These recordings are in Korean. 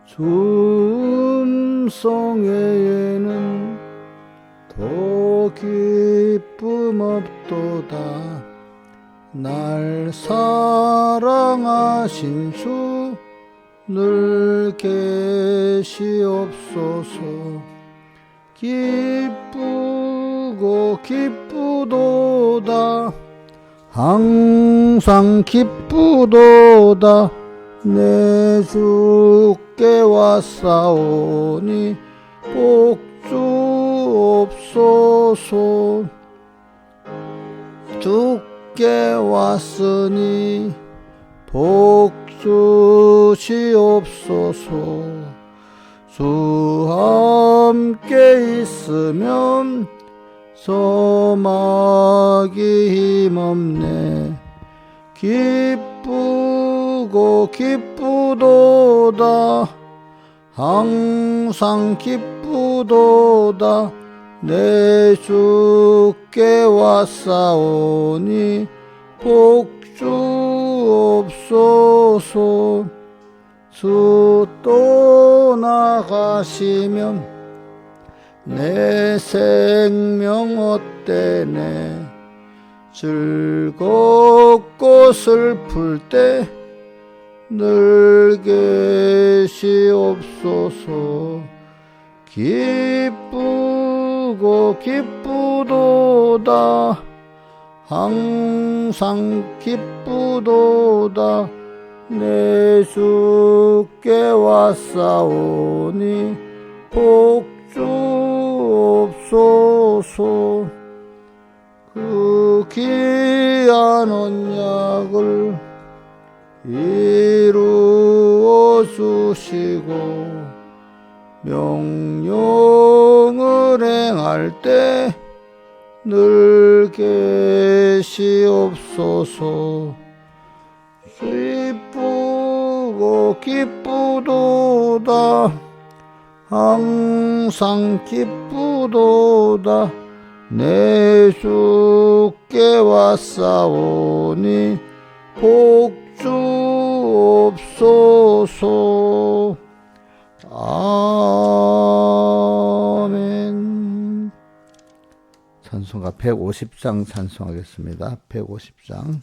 주 음성에는 더 기쁨 없도다. 날 사랑하신 주 늘 계시옵소서. 기쁘고 기쁘도다. 항상 기쁘도다. 내 주께 왔사오니 복주옵소서. 주께 왔으니 복주시옵소서. 주 함께 있으면 소망이 힘없네. 기쁘고 기쁘도다. 항상 기쁘도다. 내 주께 왔사오니 복주옵소서. 주 떠나가시면 내 생명 어때네. 즐겁고 슬플 때 늘 계시옵소서. 기쁘고 기쁘도다. 항상 기쁘도다. 내 주께 왔사오니 복주옵소서. 그 귀한 언약을 이루어 주시고 명령을 행할 때 늘 계시옵소서. 기쁘고 기쁘도다. 항상 기쁘도다. 내 주께 왔사오니 복주옵소서. 아멘. 찬송가 150장 찬송하겠습니다. 150장.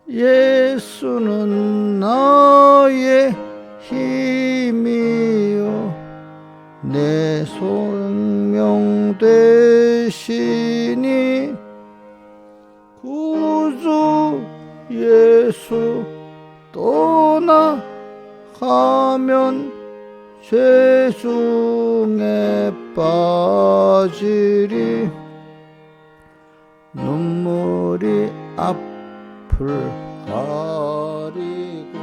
예수는 나의 힘이요 내 생명 되시니. 구주 예수 떠나가면 죄 중에 빠지리. 눈물이 앞을 가리고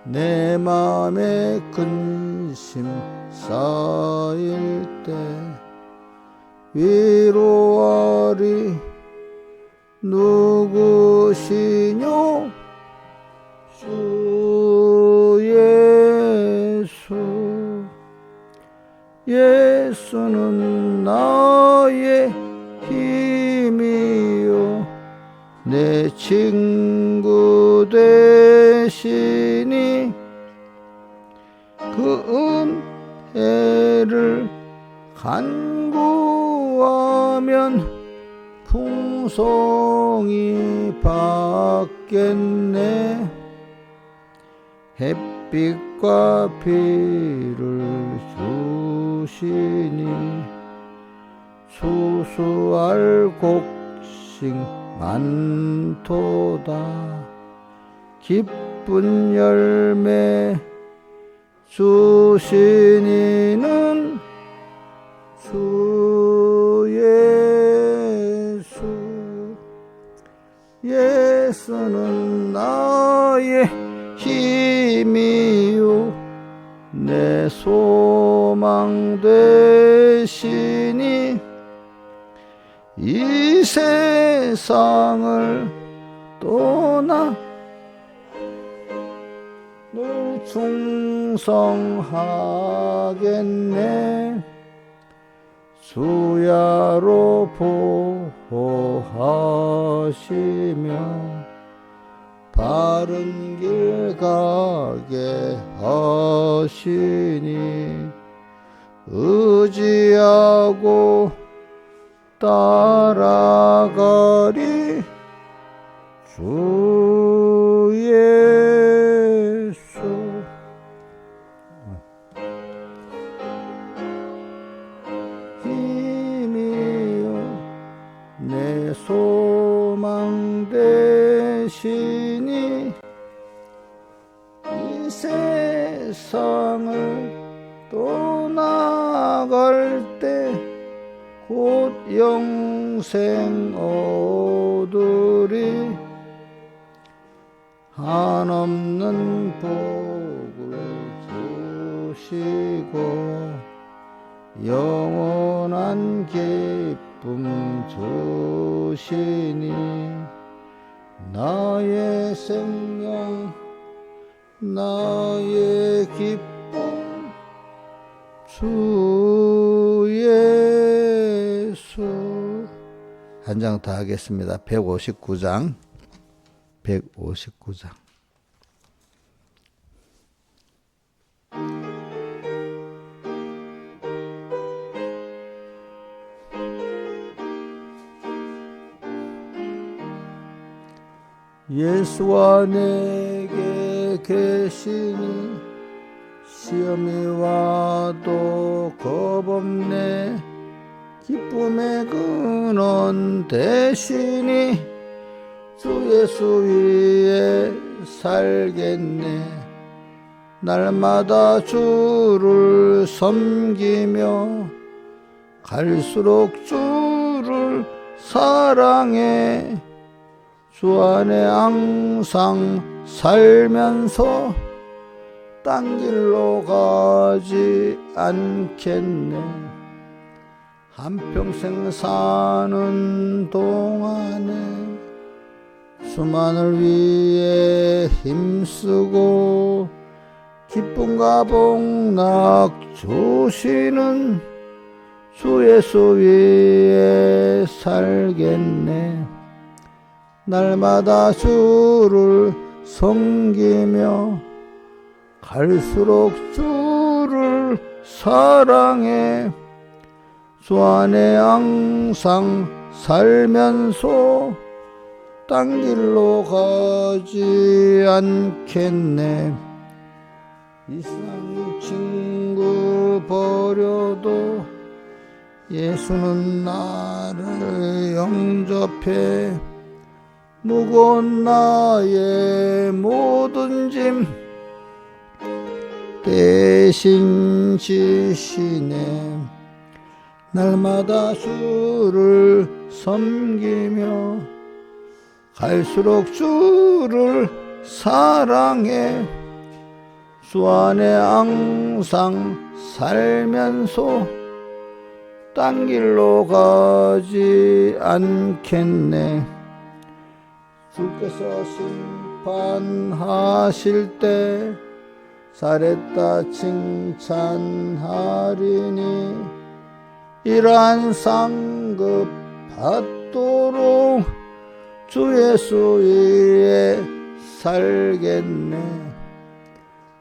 내 맘에 근심 쌓일 때 위로하리. 누구시뇨 주 예수. 예수는 나의 힘이요 내 친구 되시니. 그 은혜를 간구하면 풍성이 받겠네. 햇빛과 비를 주시니 수수할 곡식 많도다. 기쁜 열매 주시니는 주 예수. 예수는 나의 힘이요 내 소망 되시니. 이 세상을 떠나 늘 충성하겠네. 수야로 보호하시며 바른 길 가게 하시니 의지하고 따라가리. 주 예수. 힘이요 내 소망 되시니 이 세상을 떠나갈 때 곧 영생 얻으리. 한없는 복을 주시고 영원한 기쁨 주시니 나의 생명 나의 기쁨 주 예수. 한 장 더 하겠습니다. 159장. 159장. 예수와 내게 계시니 시험이 와도 겁없네. 기쁨의 근원 되시니 주 예수 위에 살겠네. 날마다 주를 섬기며 갈수록 주를 사랑해. 주 안에 항상 살면서 딴 길로 가지 않겠네. 한평생 사는 동안에 수만을 위해 힘쓰고 기쁨과 복락 주시는 주 예수 위에 살겠네. 날마다 주를 섬기며 갈수록 주를 사랑해. 주 안에 항상 살면서 딴 길로 가지 않겠네. 이 세상 친구 버려도 예수는 나를 영접해. 무거운 나의 모든 짐 대신 지시네. 날마다 주를 섬기며 갈수록 주를 사랑해. 주 안에 항상 살면서 딴 길로 가지 않겠네. 주께서 심판하실 때 잘했다 칭찬하리니 이러한 상급 받도록 주 예수 위에 살겠네.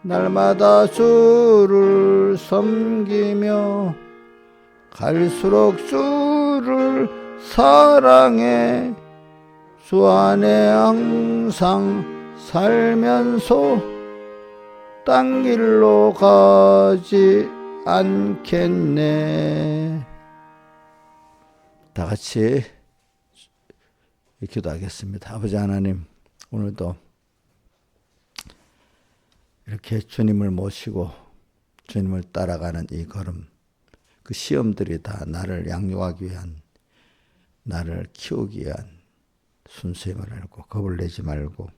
날마다 주를 섬기며 갈수록 주를 사랑해. 주 안에 항상 살면서 딴 길로 가지 않겠네. 다 같이 기도하겠습니다. 아버지 하나님, 오늘도 이렇게 주님을 모시고 주님을 따라가는 이 걸음, 그 시험들이 다 나를 양육하기 위한, 나를 키우기 위한 순수임을 알고 겁을 내지 말고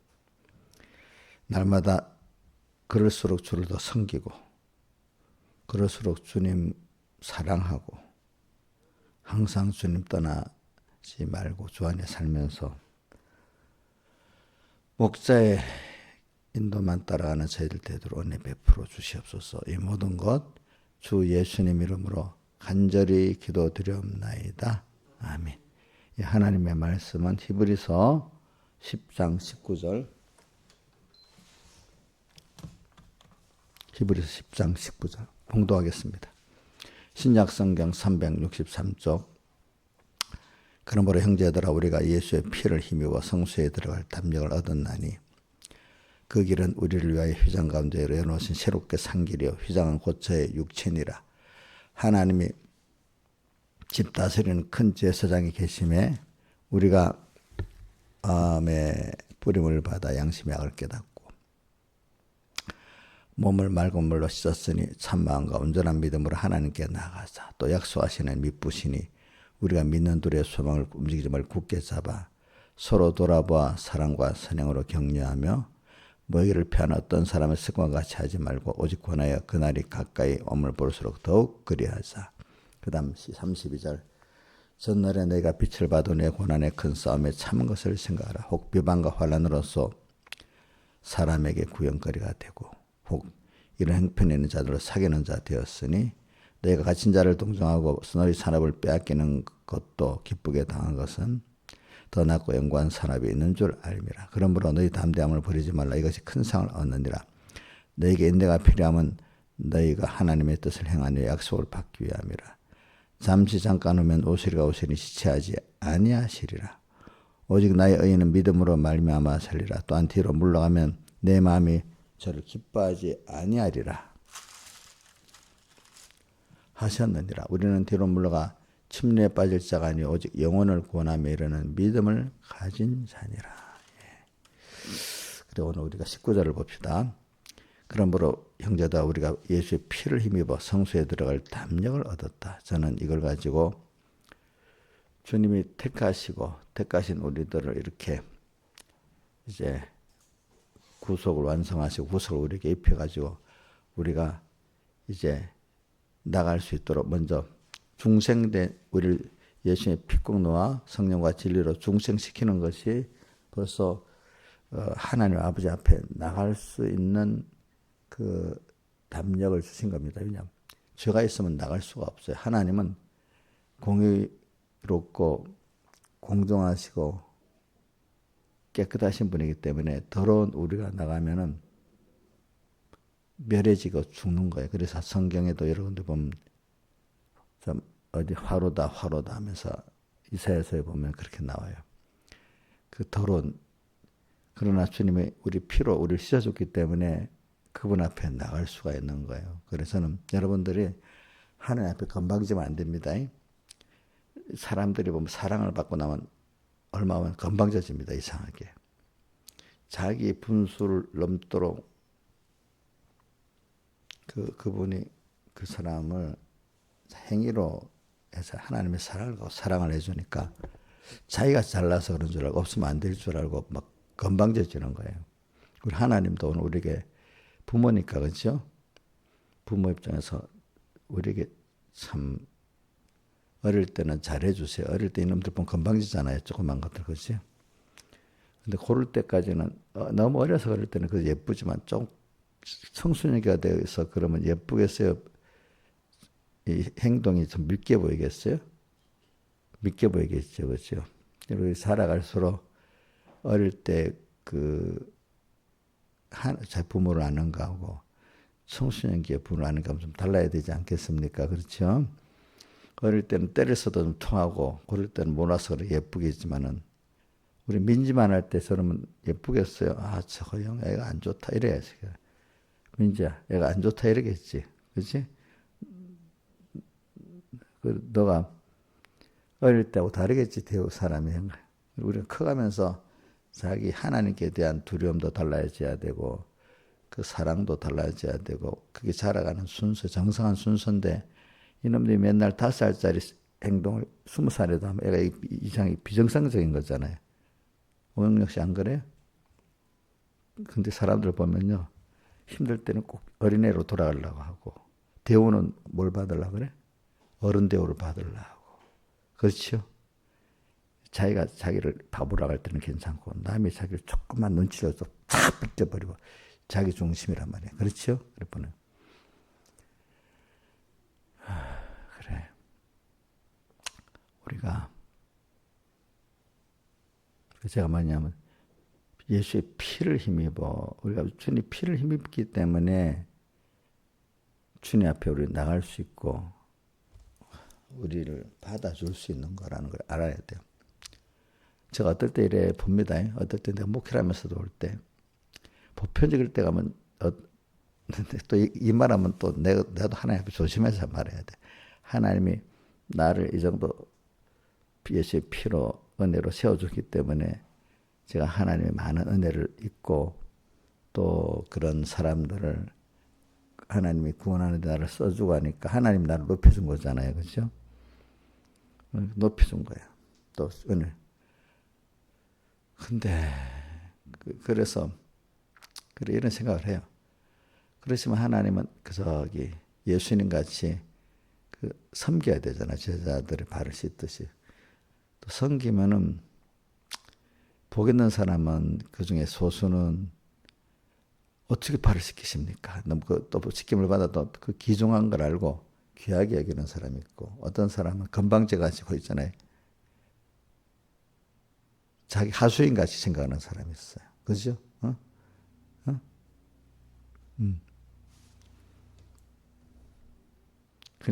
날마다 그럴수록 주를 더 섬기고 그럴수록 주님 사랑하고 항상 주님 떠나지 말고 주 안에 살면서 목자의 인도만 따라가는 저희들 되도록 은혜 베풀어 주시옵소서. 이 모든 것 주 예수님 이름으로 간절히 기도드리옵나이다. 아멘. 이 하나님의 말씀은 히브리서 10장 19절 히브리서 10장 19절 봉독하겠습니다. 신약성경 363쪽 그러므로 형제들아 우리가 예수의 피를 힘입어 성소에 들어갈 담력을 얻었나니 그 길은 우리를 위하여 휘장 가운데 열어놓으신 새롭게 산 길이요 휘장은 곧 저의 육체니라. 하나님이 집 다스리는 큰 제사장이 계심에 우리가 마음의 뿌림을 받아 양심의 악을 깨닫고 몸을 맑은 물로 씻었으니 참마음과 온전한 믿음으로 하나님께 나아가자. 또 약속하시는 믿부시니 우리가 믿는 둘의 소망을 움직이지 말고 굳게 잡아 서로 돌아보아 사랑과 선행으로 격려하며 모이기를 피하는 어떤 사람의 습관과 같이 하지 말고 오직 권하여 그날이 가까이 오물 볼수록 더욱 그리하자. 그 다음 32절 전날에 내가 빛을 받아 내 고난의 큰 싸움에 참은 것을 생각하라. 혹 비방과 환난으로서 사람에게 구연거리가 되고 혹 이런 행편에 있는 자들로 사귀는 자 되었으니 너희가 갇힌 자를 동정하고 너희 산업을 빼앗기는 것도 기쁘게 당한 것은 더 낫고 영광한 산업이 있는 줄 알미라. 그러므로 너희 담대함을 버리지 말라. 이것이 큰 상을 얻느니라. 너희에게 인내가 필요하면 너희가 하나님의 뜻을 행하니 약속을 받기 위함이라. 잠시 잠깐 오면 오시리가 오시니 시체하지 아니하시리라. 오직 나의 의인은 믿음으로 말미암아 살리라. 또한 뒤로 물러가면 내 마음이 저를 기뻐하지 아니하리라 하셨느니라. 우리는 뒤로 물러가 침례에 빠질 자가 아니 오직 영혼을 구원하며 이르는 믿음을 가진 자니라. 그리고 오늘 우리가 19절을 봅시다. 그러므로 형제다 우리가 예수의 피를 힘입어 성소에 들어갈 담력을 얻었다. 저는 이걸 가지고 주님이 택하신 우리들을 이렇게 이제 구속을 완성하시고 구속을 우리에게 입혀가지고 우리가 이제 나갈 수 있도록 먼저 중생된 우리를 예수의 피국 놓아 성령과 진리로 중생시키는 것이 벌써 하나님 아버지 앞에 나갈 수 있는 그 담력을 주신 겁니다. 왜냐하면 죄가 있으면 나갈 수가 없어요. 하나님은 공의롭고 공정하시고 깨끗하신 분이기 때문에 더러운 우리가 나가면은 멸해지고 죽는 거예요. 그래서 성경에도 여러분들 보면 좀 어디 화로다 하면서 이사야서에 보면 그렇게 나와요. 그 더러운 그러나 주님이 우리 피로 우리를 씻어줬기 때문에 그분 앞에 나갈 수가 있는 거예요. 그래서는 여러분들이 하나님 앞에 건방지면 안 됩니다. 사람들이 보면 사랑을 받고 나면 얼마 후면 건방져집니다. 이상하게. 자기 분수를 넘도록 그분이 그 사람을 행위로 해서 하나님의 사랑을 해주니까 자기가 잘나서 그런 줄 알고 없으면 안 될 줄 알고 막 건방져지는 거예요. 우리 하나님도 오늘 우리에게 부모니까 그렇죠? 부모 입장에서 우리에게 참 어릴 때는 잘해주세요. 어릴 때 이놈들 보면 건방지잖아요. 조그만 것들 그렇지? 근데 고를 때까지는 너무 어려서 그럴 때는 그 예쁘지만 좀 청소년기가 되어서 그러면 예쁘겠어요? 이 행동이 좀 밉게 보이겠어요? 밉게 보이겠죠. 그렇죠? 우리 살아갈수록 어릴 때 제 부모를 아는 거하고 청소년기에 부모를 아는 거하고 좀 달라야 되지 않겠습니까? 그렇죠? 어릴 때는 때려서도 좀 통하고 그럴 때는 몰아서 그래 예쁘겠지만은 우리 민지만 할 때 저러면 예쁘겠어요? 아, 저거 형 애가 안 좋다 이래야지. 민지야, 애가 안 좋다 이러겠지. 그렇지? 너가 어릴 때하고 다르겠지, 대우 사람이. 우리는 커가면서 자기 하나님께 대한 두려움도 달라져야 되고, 그 사랑도 달라져야 되고, 그게 자라가는 순서, 정상한 순서인데, 이놈들이 맨날 5살짜리 행동을 20살에도 하면 애가 이상이 비정상적인 거잖아요. 오영력 씨 안 그래요? 근데 사람들 보면요, 힘들 때는 꼭 어린애로 돌아가려고 하고, 대우는 뭘 받으려고 그래? 어른 대우를 받으려고. 그렇죠? 자기가 자기를 바보라고 할 때는 괜찮고 남이 자기를 조금만 눈치를 줘서 탁 빗겨버리고 자기 중심이란 말이에요. 그렇죠? 여러분은. 그래. 우리가 제가 뭐냐면 예수의 피를 힘입어 우리가 주님 피를 힘입기 때문에 주님 앞에 우리 나갈 수 있고 우리를 받아줄 수 있는 거라는 걸 알아야 돼요. 제가 어떨 때 이래 봅니다. 어떨 때 내가 목회를 하면서도 올 때 보편적일 때 가면 또 이 말하면 또 내가도 하나님 앞에 조심해서 말해야 돼. 하나님이 나를 이 정도 예수의 피로 은혜로 세워줬기 때문에 제가 하나님의 많은 은혜를 잊고 또 그런 사람들을 하나님이 구원하는 데 나를 써주고 하니까 하나님 나를 높여준 거잖아요. 그렇죠? 높여준 거예요. 또 은혜. 근데 그래서 이런 생각을 해요. 그렇지만 하나님은 저기 예수님 같이 섬겨야 되잖아. 제자들의 발을 씻듯이. 또 섬기면은 복 있는 사람은 그중에 소수는 어떻게 발을 씻기십니까? 너무 또 씻김을 받아도 그 귀중한 걸 알고 귀하게 여기는 사람이 있고 어떤 사람은 건방져 가지고 있잖아요. 자기 하수인 같이 생각하는 사람이 있어요. 그죠?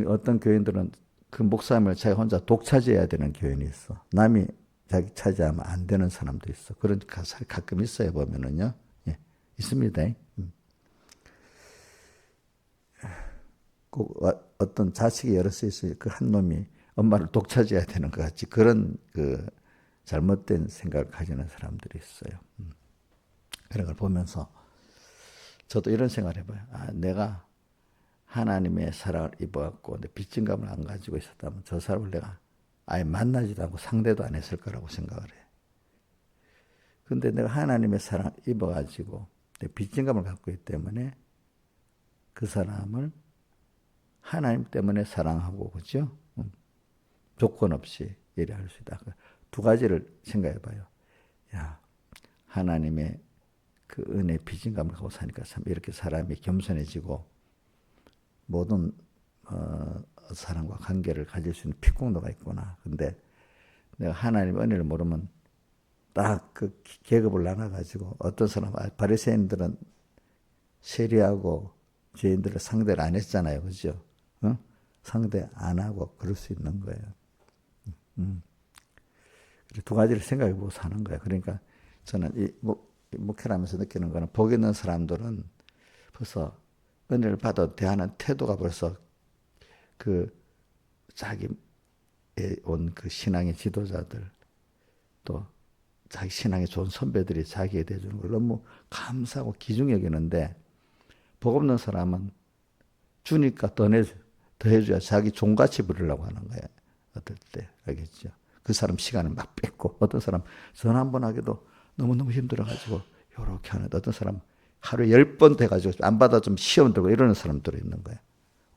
어떤 교인들은 그 목사님을 자기 혼자 독차지해야 되는 교인이 있어. 남이 자기 차지하면 안 되는 사람도 있어. 그런 가끔 있어요. 보면은요. 예, 있습니다. 꼭 어떤 자식이 여럿 있어요. 그 한 놈이 엄마를 독차지해야 되는 것 같이 그런 잘못된 생각을 가지는 사람들이 있어요. 그런 걸 보면서 저도 이런 생각을 해봐요. 내가 하나님의 사랑을 입어갖고 내 빚진감을 안 가지고 있었다면 저 사람을 내가 아예 만나지도 않고 상대도 안 했을 거라고 생각을 해. 근데 내가 하나님의 사랑을 입어가지고 내 빚진감을 갖고 있기 때문에 그 사람을 하나님 때문에 사랑하고, 그죠? 조건 없이 예리할 수 있다. 두 가지를 생각해 봐요. 야, 하나님의 그 은혜 빚진감을 갖고 사니까 참 이렇게 사람이 겸손해지고 모든 사람과 관계를 가질 수 있는 핏공로가 있구나. 근데 내가 하나님의 은혜를 모르면 딱 그 계급을 나눠가지고 어떤 사람, 바리새인들은 세리하고 죄인들을 상대를 안 했잖아요. 그죠? 상대 안 하고 그럴 수 있는 거예요. 두 가지를 생각해 보고 사는 거예요. 그러니까 저는 목회를 하면서 느끼는 거는 복 있는 사람들은 벌써 은혜를 받아 대하는 태도가 벌써 자기에 온 그 신앙의 지도자들 또 자기 신앙의 좋은 선배들이 자기에 대해 주는 걸 너무 감사하고 귀중히 여기는데 복 없는 사람은 주니까 더 해줘야 자기 종같이 부리려고 하는 거예요. 어떨 때 알겠죠? 그 사람 시간을 막 뺏고 어떤 사람 전화 한 번 하기도 너무너무 힘들어가지고 요렇게 하는데 어떤 사람 하루에 10번 돼가지고 안 받아 좀 시험 들고 이러는 사람들이 있는 거야.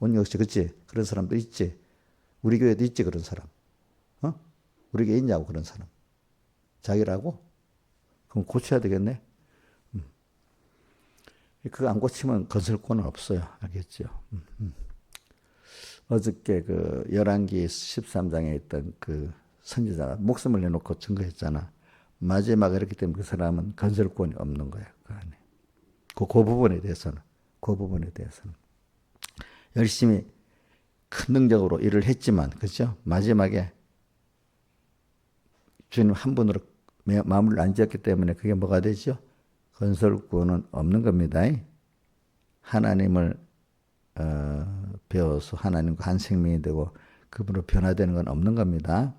오늘 역시 그치? 그런 사람도 있지. 우리 교회도 있지 그런 사람. 우리 교회 있냐고 그런 사람. 자기라고? 그럼 고쳐야 되겠네. 그거 안 고치면 건설권은 없어요. 알겠죠? 어저께 열왕기 13장에 있던 그 선지자가 목숨을 내놓고 증거했잖아. 마지막에 이렇기 때문에 그 사람은 건설권이 없는 거야. 그 안에. 그 부분에 대해서는. 열심히 큰 능력으로 일을 했지만, 그죠? 마지막에 주님 한 분으로 마무리를 안 지었기 때문에 그게 뭐가 되죠? 건설권은 없는 겁니다. 하나님을 배워서 하나님과 한 생명이 되고 그분으로 변화되는 건 없는 겁니다.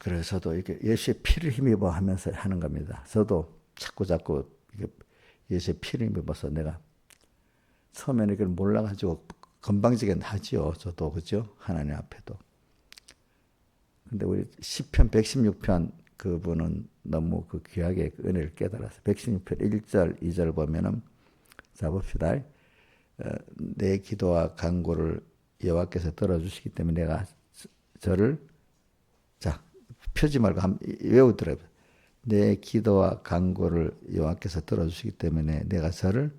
그래서 저도 이렇게 예수의 피를 힘입어 하면서 하는 겁니다. 저도 자꾸 예수의 피를 힘입어서 내가 처음에는 이걸 몰라가지고 건방지게 하지요. 저도 그죠? 하나님 앞에도. 근데 우리 시편 116편 그분은 너무 귀하게 은혜를 깨달아서 116편 1절 2절 보면은 자 봅시다. 내 기도와 간구를 여호와께서 들어주시기 때문에 내가 저를 자, 펴지 말고 외우더라고요. 내 기도와 간구를 여호와께서 들어주시기 때문에 내가 저를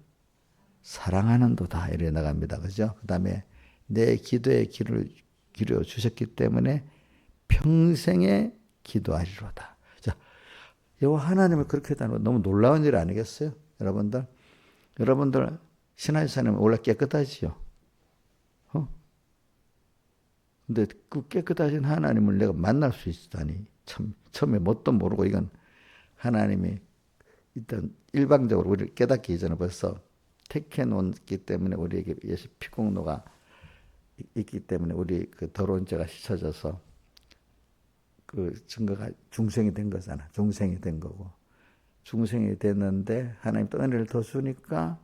사랑하는도다 이래 나갑니다. 그죠? 그 다음에 내 기도에 귀를 기울여 주셨기 때문에 평생에 기도하리로다. 자, 여호와 하나님을 그렇게 했다는 건 너무 놀라운 일 아니겠어요? 여러분들 신하의 사람은 원래 깨끗하지요. 근데 그 깨끗하신 하나님을 내가 만날 수 있다니 참 처음에 뭣도 모르고 이건 하나님이 일단 일방적으로 우리를 깨닫기 이전에 벌써 택해 놓기 때문에 우리에게 예수 피공로가 있기 때문에 우리 그 더러운 죄가 씻어져서 그 증거가 중생이 된 거잖아. 중생이 된 거고. 중생이 됐는데 하나님 또 은혜를 더 주니까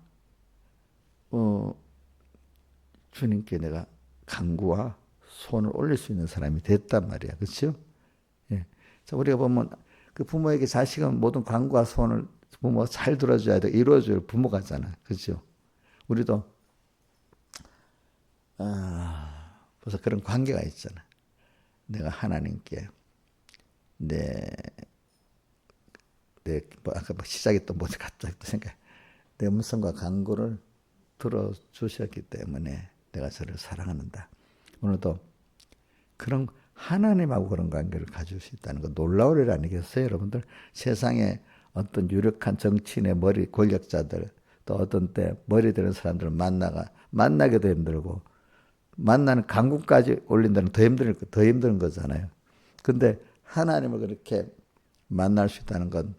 주님께 내가 간구와 손을 올릴 수 있는 사람이 됐단 말이야. 그렇죠? 예. 자, 우리가 보면 그 부모에게 자식은 모든 간구와 소원을 부모가 잘 들어줘야 돼. 이루어줄 부모가잖아. 그렇죠? 우리도 벌써 그런 관계가 있잖아. 내가 하나님께 아까 시작이 또 뭐지 갑자기 또 생각. 내 음성과 간구를 들어주셨기 때문에 내가 저를 사랑하는다. 오늘도 그런 하나님하고 그런 관계를 가질 수 있다는 거 놀라울 일 아니겠어요, 여러분들? 세상에 어떤 유력한 정치인의 권력자들 또 어떤 때 머리 되는 사람들을 만나기도 힘들고 만나는 간구까지 올린다는 더 힘든 거잖아요. 근데 하나님을 그렇게 만날 수 있다는 건,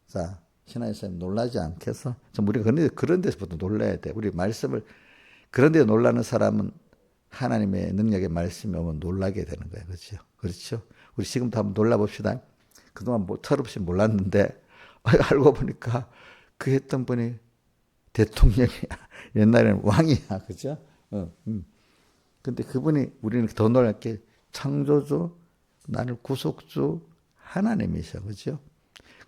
자, 신하의 사람 놀라지 않겠어? 우리가 그런 데서부터 놀라야 돼. 우리 말씀을, 그런 데 놀라는 사람은 하나님의 능력의 말씀이 오면 놀라게 되는 거예요. 그렇죠? 그렇죠? 우리 지금도 한번 놀라봅시다. 그동안 철없이 몰랐는데, 알고 보니까 그 했던 분이 대통령이야. 옛날에는 왕이야. 그죠? 근데 그분이 우리는 더 놀랍게 창조주, 나를 구속주 하나님이셔. 그죠?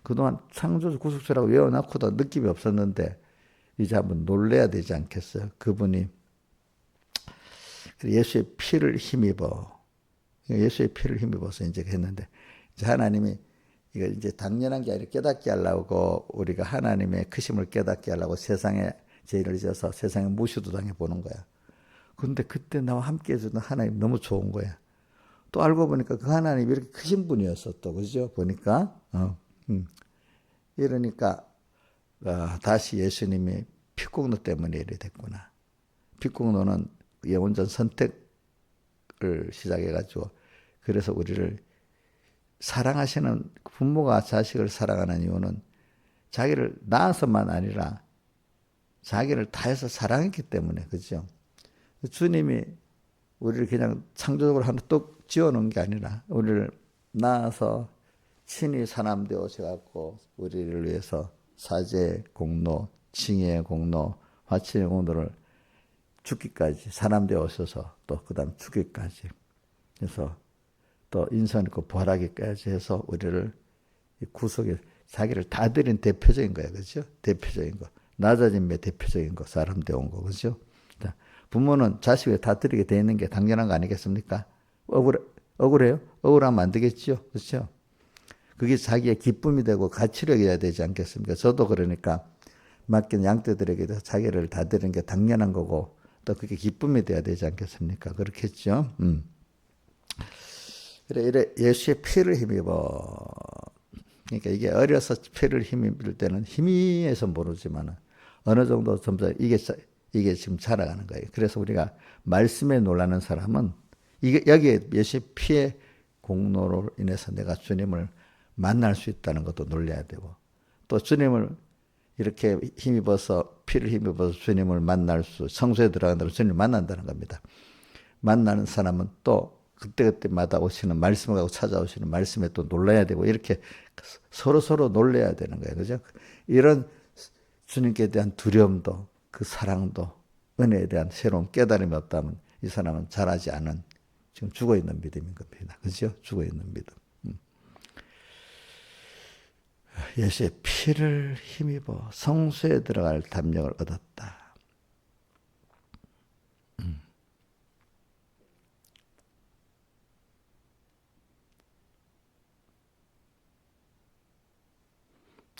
그동안 창조주 구속주라고 외워놓고도 느낌이 없었는데 이제 한번 놀래야 되지 않겠어요? 그분이 예수의 피를 힘입어서 이제 했는데 이제 하나님이 이거 이제 당연한 게 아니라 깨닫게 하려고 우리가 하나님의 크심을 깨닫게 하려고 세상에 죄를 지어서 세상에 무시도 당해 보는 거야. 근데 그때 나와 함께 해주는 하나님 너무 좋은 거야. 또 알고 보니까 그 하나님이 이렇게 크신 분이었어 또. 그죠? 보니까. 이러니까 다시 예수님이 피공로 때문에 이래 됐구나. 피공로는 예언전 선택을 시작해가지고 그래서 우리를 사랑하시는 부모가 자식을 사랑하는 이유는 자기를 낳아서만 아니라 자기를 다해서 사랑했기 때문에. 그죠? 주님이 우리를 그냥 창조적으로 하나 뚝 지어놓은 게 아니라 우리를 낳아서 친히 사람 되어셔갖고 우리를 위해서 사죄 공로, 징의 공로, 화친의 공로를 죽기까지 사람 되어셔서 또 그 다음 죽기까지 그래서 또 인선 있고 부활하기까지 해서 우리를 구속에 자기를 다 드린 대표적인 거예요. 그죠? 대표적인 거. 낮아짐의 대표적인 거. 사람 되온 거. 그죠? 부모는 자식을 다 드리게 돼 있는 게 당연한 거 아니겠습니까? 억울해요? 억울하면 안 되겠죠? 그렇죠? 그게 자기의 기쁨이 되고 가치력이어야 되지 않겠습니까? 저도 그러니까 맡긴 양떼들에게도 자기를 다 드리는 게 당연한 거고 또 그게 기쁨이 돼야 되지 않겠습니까? 그렇겠죠? 이래 예수의 피를 힘입어. 그러니까 이게 어려서 피를 힘입을 때는 힘이해서 모르지만 어느 정도 점점 이게 지금 자라가는 거예요. 그래서 우리가 말씀에 놀라는 사람은 여기에 예수의 피의 공로로 인해서 내가 주님을 만날 수 있다는 것도 놀라야 되고 또 주님을 이렇게 피를 힘입어서 주님을 성소에 들어간다고 주님을 만난다는 겁니다. 만나는 사람은 또 그때그때마다 오시는 말씀을 갖고 찾아오시는 말씀에 또 놀라야 되고 이렇게 서로 놀라야 되는 거예요. 그죠? 이런 주님께 대한 두려움도 그 사랑도 은혜에 대한 새로운 깨달음이 없다면 이 사람은 자라지 않은 지금 죽어있는 믿음인 겁니다. 그죠? 죽어있는 믿음. 예수의 피를 힘입어 성소에 들어갈 담력을 얻었다.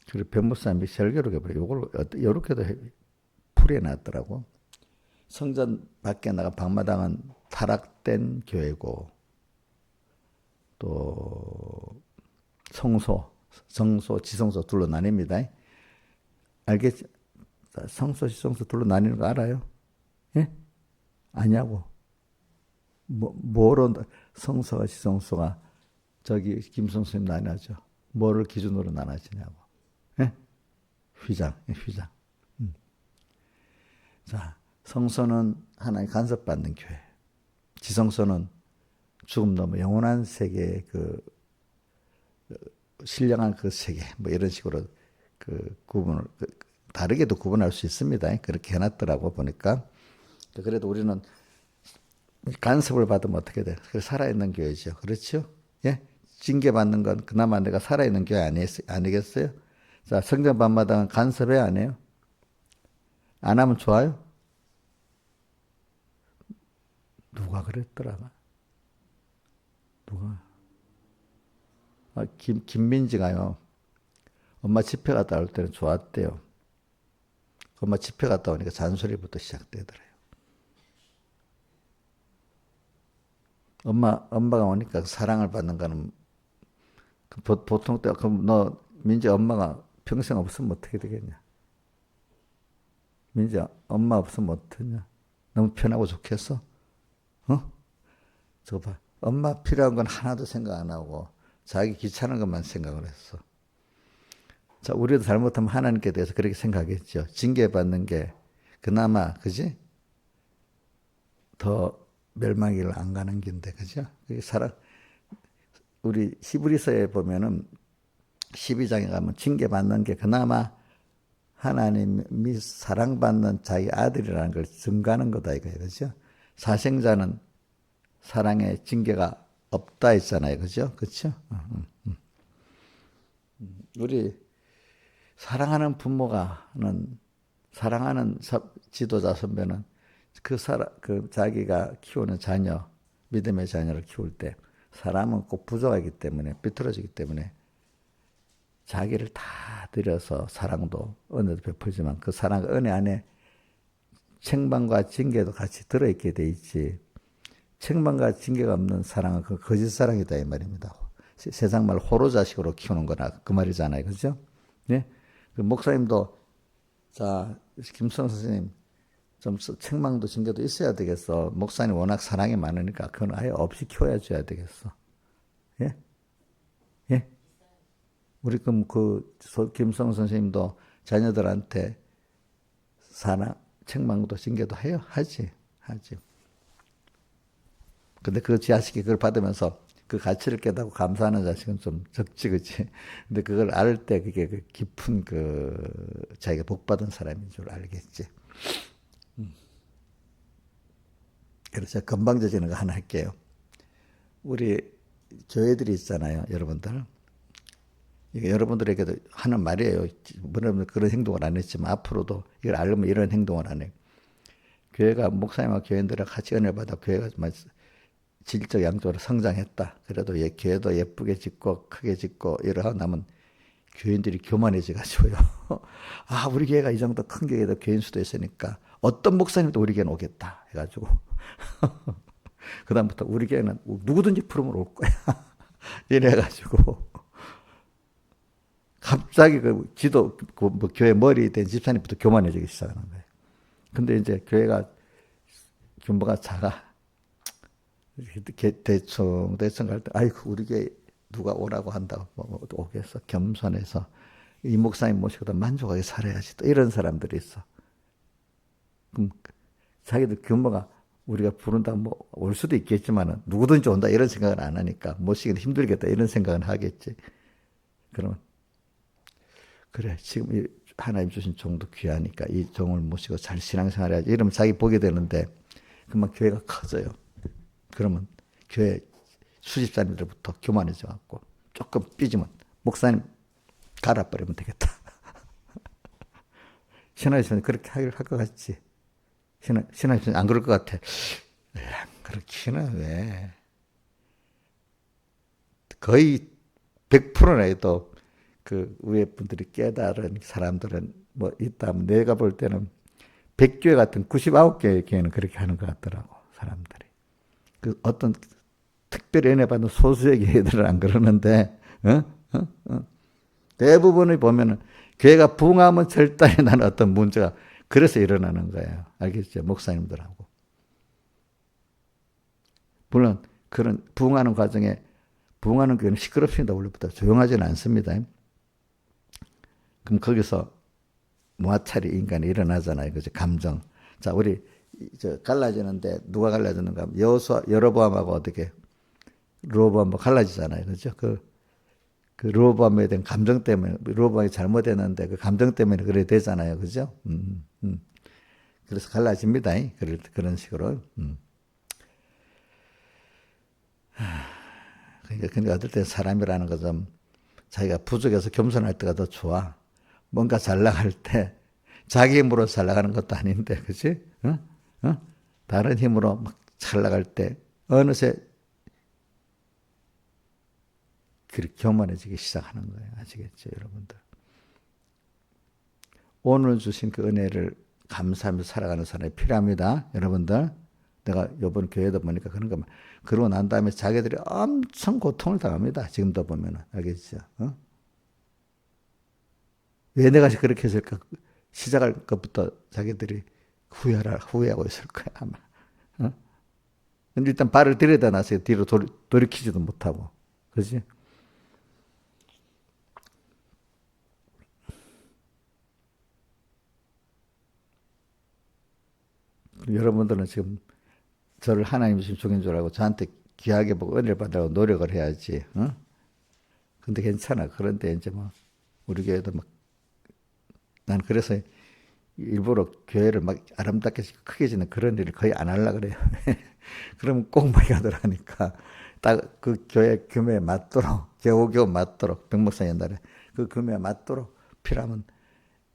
그리고 변무사님이 설교를 해버려. 요걸 요렇게도 풀어놨더라고. 성전 밖에 나가 방마당은 타락된 교회고, 또 성소, 성소, 지성소 둘로 나뉩니다. 알겠지? 성소, 지성소 둘로 나뉘는 거 알아요? 예? 아냐고. 뭐로 성소와 지성소가 저기 김성수님 나뉘어져? 뭐를 기준으로 나눠지냐고. 예? 휘장, 휘장. 자, 성소는 하나님 간섭받는 교회. 지성소는 죽음 넘어 영원한 세계의 신령한 그 세계, 뭐 이런 식으로 구분을, 다르게도 구분할 수 있습니다. 그렇게 해놨더라고, 보니까. 그래도 우리는 간섭을 받으면 어떻게 돼? 살아있는 교회죠. 그렇죠? 예? 징계받는 건 그나마 내가 살아있는 교회 아니겠어요? 자, 성전 밤마당은 간섭해, 안 해요? 안 하면 좋아요? 누가 그랬더라? 누가? 김민지가요. 엄마 집회 갔다 올 때는 좋았대요. 엄마 집회 갔다 오니까 잔소리부터 시작되더래요. 엄마가 오니까 사랑을 받는 거는 보통 때, 그럼 너 민지 엄마가 평생 없으면 어떻게 되겠냐? 민지 엄마 없으면 어떠냐? 너무 편하고 좋겠어? 어? 저거 봐. 엄마 필요한 건 하나도 생각 안 하고 자기 귀찮은 것만 생각을 했어. 자, 우리도 잘못하면 하나님께 대해서 그렇게 생각했죠. 징계받는 게 그나마, 그지? 더 멸망을 안 가는 긴데, 그죠? 우리 히브리서에 보면은 12장에 가면 징계받는 게 그나마 하나님이 사랑받는 자기 아들이라는 걸 증가하는 거다, 이거예요. 그죠? 사생자는 사랑의 징계가 없다 했잖아요. 그죠? 그렇죠? 우리 사랑하는 부모가는, 사랑하는 지도자 선배는 그 자기가 키우는 자녀, 믿음의 자녀를 키울 때 사람은 꼭 부족하기 때문에, 삐뚤어지기 때문에 자기를 다 들여서 사랑도 은혜도 베풀지만 그 사랑 은혜 안에 책망과 징계도 같이 들어있게 돼 있지. 책망과 징계가 없는 사랑은 그 거짓 사랑이다 이 말입니다. 세상 말 호로 자식으로 키우는 거나 그 말이잖아요. 그죠? 네? 그 목사님도, 자, 김성 선생님, 좀 책망도 징계도 있어야 되겠어. 목사님 워낙 사랑이 많으니까 그건 아예 없이 키워줘야 되겠어. 예? 예? 우리 그럼 김성 선생님도 자녀들한테 사랑, 책망도 징계도 해요? 하지. 근데 그 자식이 그걸 받으면서 그 가치를 깨닫고 감사하는 자식은 좀 적지, 그치? 근데 그걸 알 때 그게 그 깊은 자기가 복받은 사람인 줄 알겠지. 그래서 건방져지는 거 하나 할게요. 우리 교회들이 있잖아요, 여러분들. 이게 여러분들에게도 하는 말이에요. 여러분들 그런 행동을 안 했지만 앞으로도 이걸 알면 이런 행동을 안 해요. 교회가, 목사님과 교인들과 같이 은혜를 받아 교회가 정말 질적 양적으로 성장했다. 그래도 교회도 예쁘게 짓고 크게 짓고 이러하고 나면 교인들이 교만해져가지고요. 아, 우리 교회가 이 정도 큰 교회도 교인 수도 있으니까 어떤 목사님도 우리 교회는 오겠다 해가지고 그 다음부터 우리 교회는 누구든지 부르면 올 거야. 이래가지고 갑자기 교회 머리 된 집사님부터 교만해지기 시작하는 거예요. 근데 이제 교회가 규모가 작아. 대충 갈 때, 아이고, 우리 교회 누가 오라고 한다고 오겠어. 겸손해서 이 목사님 모시고도 만족하게 살아야지. 또 이런 사람들이 있어. 그럼 자기들 규모가 우리가 부른다고 올 수도 있겠지만 누구든지 온다 이런 생각을 안 하니까 모시기는 힘들겠다 이런 생각은 하겠지. 그러면 그래, 지금 하나님 주신 종도 귀하니까 이 종을 모시고 잘 신앙생활 해야지. 이러면 자기 보게 되는데 그만 교회가 커져요. 그러면 교회 수집사님들부터 교만해져 갖고 조금 삐지면 목사님 갈아버리면 되겠다. 신하이스는 그렇게 할 것 같지? 신하이스는 안 그럴 것 같아. 안 그렇기는 왜? 거의 100%나 해도 그 위에 분들이 깨달은 사람들은 뭐 있다면 내가 볼 때는 100교회 같은 99개의 교회는 그렇게 하는 것 같더라고 사람들이. 그 어떤 특별히 은혜 받는 소수의 교회들은 안 그러는데 대부분을 보면은 교회가 부흥하면 절단이 나는 어떤 문제가 그래서 일어나는 거예요. 알겠죠? 목사님들하고. 물론 그런 부흥하는 과정에 부흥하는 교회는 시끄럽습니다. 원래부터 조용하지는 않습니다. 그럼 거기서 무아차리 인간이 일어나잖아요. 그죠? 감정. 자, 우리 갈라지는데 누가 갈라지는가? 여로보암하고 어떻게 르호보암하고 갈라지잖아요. 그죠? 그 르호보암에 대한 감정 때문에 르호보암이 잘못했는데 그 감정 때문에 그래 되잖아요. 그죠? 그래서 갈라집니다. 그런 식으로. 그러니까 어떨 때 사람이라는 것은 자기가 부족해서 겸손할 때가 더 좋아. 뭔가 잘 나갈 때 자기 힘으로 잘 나가는 것도 아닌데, 그치? 다른 힘으로 막 잘 나갈 때 어느새 그렇게 교만해지기 시작하는 거예요. 아시겠죠, 여러분들? 오늘 주신 그 은혜를 감사하며 살아가는 사람이 필요합니다, 여러분들. 내가 이번 교회도 보니까 그런 거 그러고 난 다음에 자기들이 엄청 고통을 당합니다. 지금도 보면은 알겠죠? 왜 내가 그렇게 했을까? 시작할 것부터 자기들이 후회하고 있을 거야 아마. 근데 일단 발을 들여다 놨어요. 뒤로 돌이키지도 못하고, 그렇지? 여러분들은 지금 저를 하나님 주신 종인 줄 알고 저한테 귀하게 보고 은혜를 받으려고 노력을 해야지. 근데 괜찮아. 그런데 이제 뭐 우리 교회도 막 난 그래서 일부러 교회를 막 아름답게 크게 짓는 그런 일을 거의 안 하려고 그래요. 그러면 꼭 많이 가더라니까. 딱 그 교회 규모에 맞도록, 겨우겨우 맞도록, 백목사 옛날에 그 규모에 맞도록 필요하면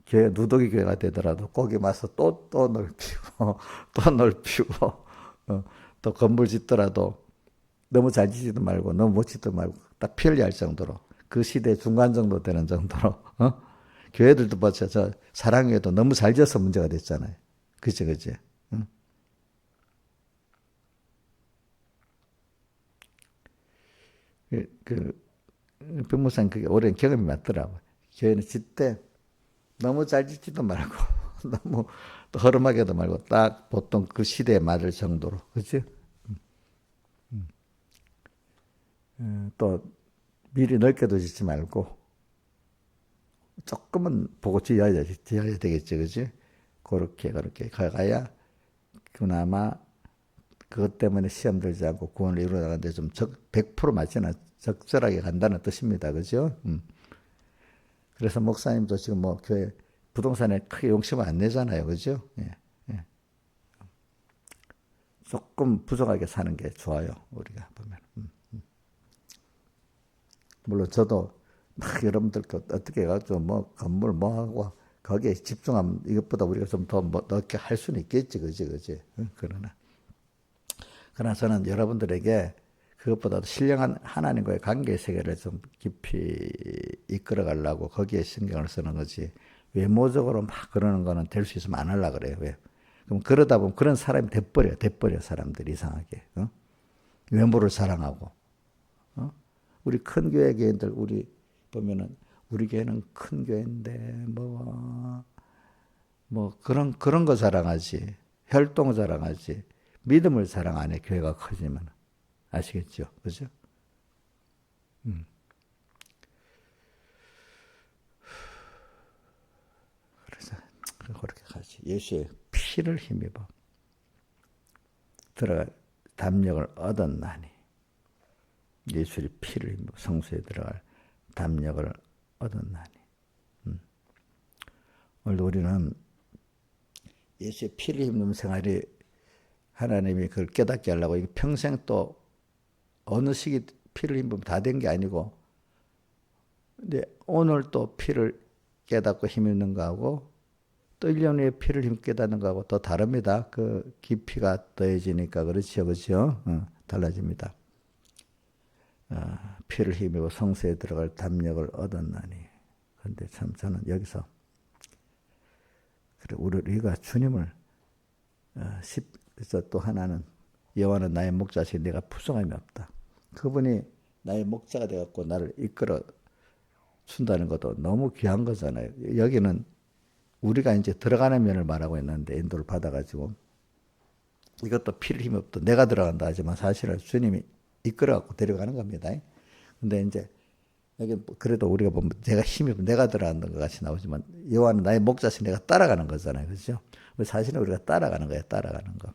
교회 누더기 교회가 되더라도 거기 와서 또 넓히고, 또 넓히고, 또 건물 짓더라도 너무 잘 짓지도 말고, 너무 못 짓도 말고, 딱 편리할 정도로, 그 시대 중간 정도 되는 정도로, 교회들도 보자, 저 사랑교회도 너무 잘 지어서 문제가 됐잖아요. 그치, 그치? 응? 백무사님 그게 오랜 경험이 맞더라고요. 교회는 짓때 너무 잘 짓지도 말고, 너무 또 허름하게도 말고, 딱 보통 그 시대에 맞을 정도로, 그치? 또 미리 넓게도 짓지 말고, 조금은 보고 지어야 되겠지, 그지? 그렇게 가야 그나마 그것 때문에 시험 들지 않고 구원을 이루어 나가는데 좀 100% 맞지는 적절하게 간다는 뜻입니다, 그죠? 그래서 목사님도 지금 뭐 교회 부동산에 크게 용심을 안 내잖아요, 그죠? 예, 예. 조금 부족하게 사는 게 좋아요, 우리가 보면. 물론 저도 막 여러분들 어떻게 해가지고 뭐 건물 뭐 하고 거기에 집중하면 이것보다 우리가 좀 더 뭐 넓게 할 수는 있겠지, 그지? 그러나 저는 여러분들에게 그것보다도 신령한 하나님과의 관계 세계를 좀 깊이 이끌어 가려고 거기에 신경을 쓰는 거지. 외모적으로 막 그러는 거는 될 수 있으면 안 하려고 그래요. 왜? 그럼 그러다 보면 그런 사람이 돼버려, 사람들이 이상하게. 외모를 사랑하고. 우리 큰 교회 교인들, 우리 보면은, 우리 교회는 큰 교회인데, 그런 거 자랑하지. 혈통 자랑하지. 믿음을 자랑 안 해, 교회가 커지면. 아시겠죠? 그죠? 그래서 그렇게 가지. 예수의 피를 힘입어 들어갈 담력을 얻었나니. 예수의 피를 힘입어 성소에 들어갈 담력을 얻었나니. 오늘도 우리는 예수의 피를 힘입는 생활이 하나님이 그걸 깨닫게 하려고 평생 또 어느 시기 피를 힘입으면 다 된 게 아니고, 근데 오늘 또 피를 깨닫고 힘입는 거하고 또 1년 후에 피를 힘 깨닫는 거하고 또 다릅니다. 그 깊이가 더해지니까 그렇죠, 그렇죠? 달라집니다. 피를 힘입어 성소에 들어갈 담력을 얻었나니. 그런데 참 저는 여기서 그래 우리가 주님을 그래서 또 하나는 여호와는 나의 목자시니 내가 부족함이 없다. 그분이 나의 목자가 되어갖고 나를 이끌어 준다는 것도 너무 귀한 거잖아요. 여기는 우리가 이제 들어가는 면을 말하고 있는데 인도를 받아가지고 이것도 필 힘이 없다. 내가 들어간다 하지만 사실은 주님이 이끌어갖고 데려가는 겁니다. 근데 이제 여기 그래도 우리가 보면 내가 힘이 없고 내가 들어가는 것 같이 나오지만 여호와는 나의 목자시 내가 따라가는 거잖아요. 그렇죠? 사실은 우리가 따라가는 거예요. 따라가는 거.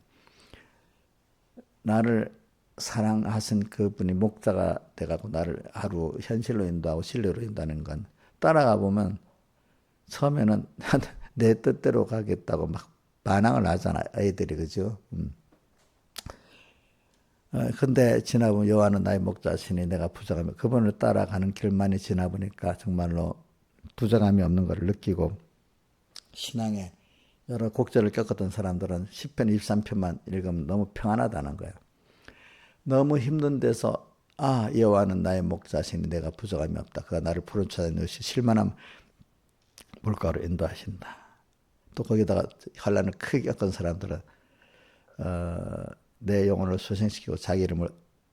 나를 사랑하신 그분이 목자가 돼가고 나를 하루 현실로 인도하고 진리로 인도하는 건 따라가 보면 처음에는 내 뜻대로 가겠다고 막 반항을 하잖아 아이들이 그죠? 근데 지나보면 여호와는 나의 목자시니 내가 부족하며 그분을 따라가는 길만이 지나보니까 정말로 부족함이 없는 것을 느끼고 신앙에 여러 곡절을 겪었던 사람들은 10편 23편만 읽으면 너무 평안하다는 거예요. 너무 힘든 데서 여호와는 나의 목자시니 내가 부족함이 없다. 그가 나를 푸른 초장에 넣으시 실만한 물가로 인도하신다. 또 거기다가 환난을 크게 겪은 사람들은 내 영혼을 소생시키고 자기 이름을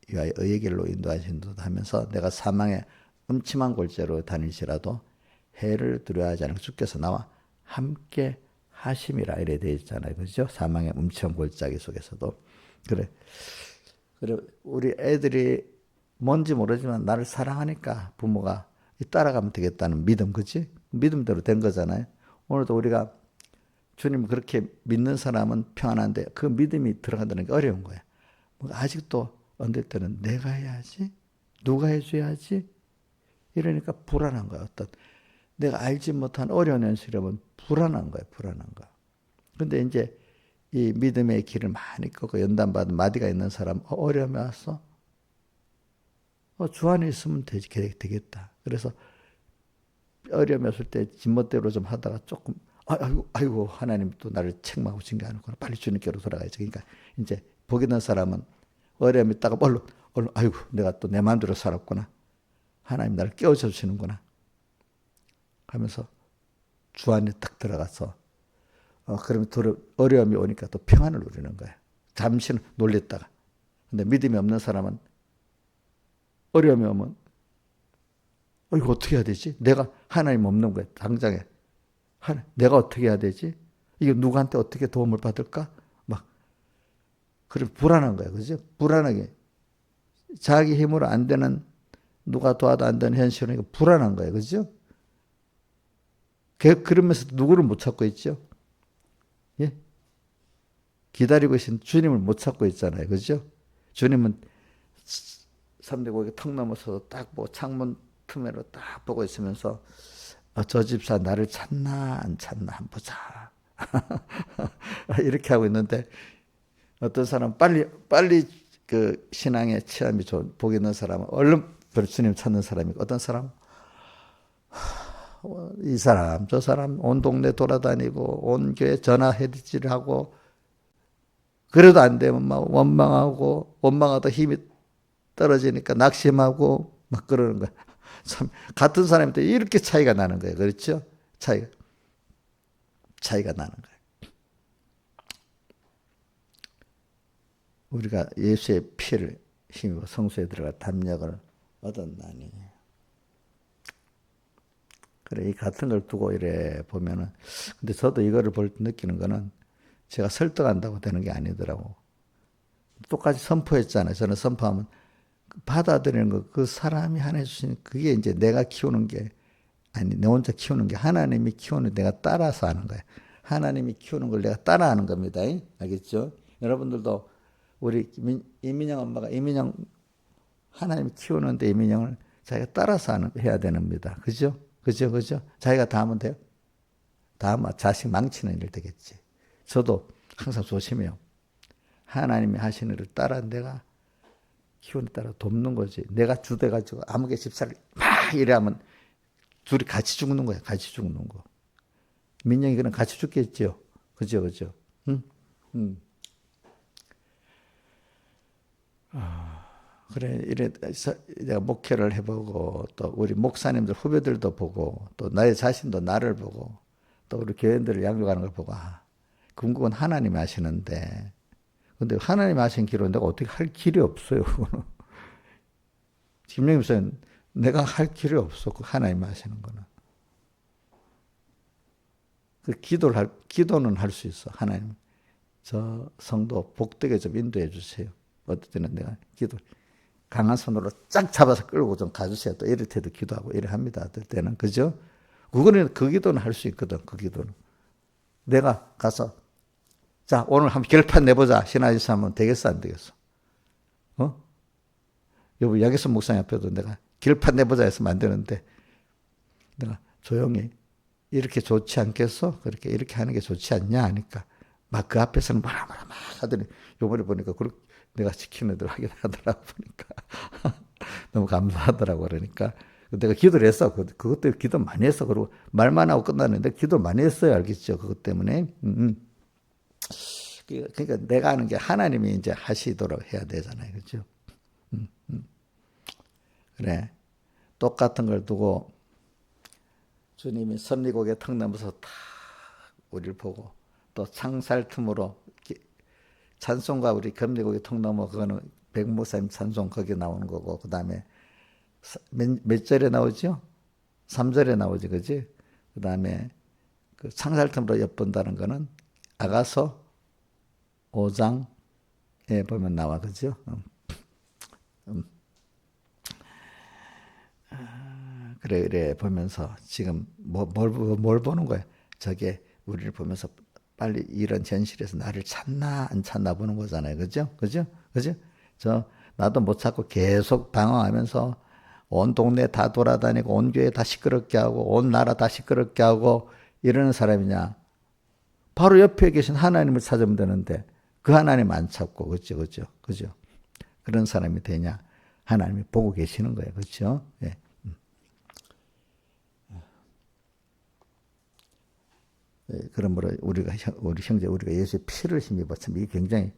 위하여 의의 길로 인도하신다 하면서 내가 사망의 음침한 골짜기로 다닐지라도 해를 두려워하지 않고 주께서 나와 함께 하심이라 이래 되어 있잖아요. 그죠? 사망의 음침한 골짜기 속에서도. 그래 우리 애들이 뭔지 모르지만 나를 사랑하니까 부모가 따라가면 되겠다는 믿음, 그치? 믿음대로 된 거잖아요. 오늘도 우리가 주님 그렇게 믿는 사람은 평안한데 그 믿음이 들어간다는 게 어려운 거야. 아직도 언들 때는 내가 해야지? 누가 해줘야지? 이러니까 불안한 거야. 어떤 내가 알지 못한 어려운 현실이라면 불안한 거야. 불안한 거. 근데 이제 이 믿음의 길을 많이 걷고 연단받은 마디가 있는 사람 어려움이 왔어? 주 안에 있으면 되겠다. 그래서 어려움이 왔을 때 지멋대로 좀 하다가 조금 아이고 하나님 또 나를 책망하고 징계하는구나. 빨리 주님께로 돌아가야지. 그러니까 이제 복이 든 사람은 어려움이 있다가 얼른 아이고 내가 또 내 마음대로 살았구나. 하나님 나를 깨워줘 주시는구나. 하면서 주 안에 딱 들어가서 그러면 어려움이 오니까 또 평안을 누리는 거야. 잠시는 놀랬다가. 근데 믿음이 없는 사람은 어려움이 오면 이거 어떻게 해야 되지? 내가 하나님 없는 거야. 당장에. 내가 어떻게 해야 되지? 이게 누구한테 어떻게 도움을 받을까? 막 그래 불안한 거야. 그죠? 불안하게. 자기 힘으로 안 되는 누가 도와도 안 되는 현실은 불안한 거예요. 그죠? 그러면서 누구를 못 찾고 있죠? 예? 기다리고 계신 주님을 못 찾고 있잖아요. 그죠? 주님은 3대 고개 턱 넘어서 딱 보고 창문 틈으로 딱 보고 있으면서 저 집사 나를 찾나 안 찾나 한번 보자. 이렇게 하고 있는데 어떤 사람 빨리 그 신앙의 체험이 좋은 복 있는 사람은 얼른 주님 찾는 사람이 어떤 사람 이 사람 저 사람 온 동네 돌아다니고 온 교회 전화해지를 하고 그래도 안 되면 막 원망하다 힘이 떨어지니까 낙심하고 막 그러는 거야. 참 같은 사람인데 이렇게 차이가 나는 거예요. 그렇죠? 차이가 나는 거예요. 우리가 예수의 피를 힘입어 성소에 들어가 담력을 얻었나니. 그래 이 같은 걸 두고 이래 보면은 근데 저도 이거를 볼 때 느끼는 거는 제가 설득한다고 되는 게 아니더라고. 똑같이 선포했잖아요. 저는 선포하면 받아들이는 거, 그 사람이 하나 주신 그게 이제 내가 키우는 게 아니 내 혼자 키우는 게 하나님이 키우는 내가 따라서 하는 거예요. 하나님이 키우는 걸 내가 따라하는 겁니다. 알겠죠? 여러분들도 우리 이민영 엄마가 이민영 하나님이 키우는데 이민영을 자기가 따라서 해야 됩니다. 그죠? 자기가 다 하면 돼요? 다 하면 자식 망치는 일 되겠지. 저도 항상 조심해요. 하나님이 하시는 일을 따라 내가 키우는 따라 돕는 거지. 내가 주돼가지고 아무개 집사를 막 이래 하면 둘이 같이 죽는 거야. 같이 죽는 거. 민영이 그냥 같이 죽겠죠. 그죠? 응? 그래, 이래, 내가 목회를 해보고, 또 우리 목사님들 후배들도 보고, 또 나의 자신도 나를 보고, 또 우리 교인들을 양육하는 걸 보고, 아, 궁극은 하나님이 하시는데, 근데 하나님이 하신 길은 내가 어떻게 할 길이 없어요, 그거는. 김영임 목사님, 내가 할 길이 없어, 그 하나님이 하시는 거는. 그 기도는 할 수 있어, 하나님. 저 성도 복되게 좀 인도해 주세요. 어떨 때는 내가 강한 손으로 쫙 잡아서 끌고 좀 가주세요. 또 이럴 때도 기도하고 이래 합니다. 어떨 때는. 그죠? 그거는 그 기도는 할 수 있거든. 그 기도는. 내가 가서 자, 오늘 한번 결판 내보자. 신하지사 하면 되겠어, 안 되겠어? 어? 여보, 여기서 목사님 앞에도 내가 결판 내보자 했으면 안 되는데, 내가 조용히 이렇게 좋지 않겠어? 그렇게 이렇게 하는 게 좋지 않냐? 하니까, 막 그 앞에서는 막 하더니, 요번에 보니까 내가 시키는 애들 하긴 하더라고, 보니까. 너무 감사하더라고, 그러니까. 내가 기도를 했어. 그것 때문에 기도 많이 했어. 그리고 말만 하고 끝났는데 기도 많이 했어요. 알겠죠? 그것 때문에. 그러니까 내가 하는 게 하나님이 이제 하시도록 해야 되잖아요. 그죠? 그래. 똑같은 걸 두고 주님이 선리곡의 턱 넘어서 다 우리를 보고 또 창살 틈으로 찬송가 우리 금리곡의 턱 넘어 그거는 백목사님 찬송 거기 나오는 거고 그 다음에 몇 절에 나오죠? 3절에 나오지, 그지? 그 다음에 그 창살 틈으로 엿본다는 거는 아가서 5장에 보면 나와, 그죠? 그래 보면서 지금 뭘 보는 거야? 저게 우리를 보면서 빨리 이런 현실에서 나를 찾나 안 찾나 보는 거잖아요, 그죠? 나도 못 찾고 계속 방황하면서 온 동네 다 돌아다니고 온 교회 다 시끄럽게 하고 온 나라 다 시끄럽게 하고 이러는 사람이냐? 바로 옆에 계신 하나님을 찾으면 되는데 그 하나님 안 찾고 그죠? 그런 사람이 되냐? 하나님이 보고 계시는 거예요, 그렇죠? 예. 그러므로 우리 형제 우리가 예수의 피를 힘입었으면 이게 굉장히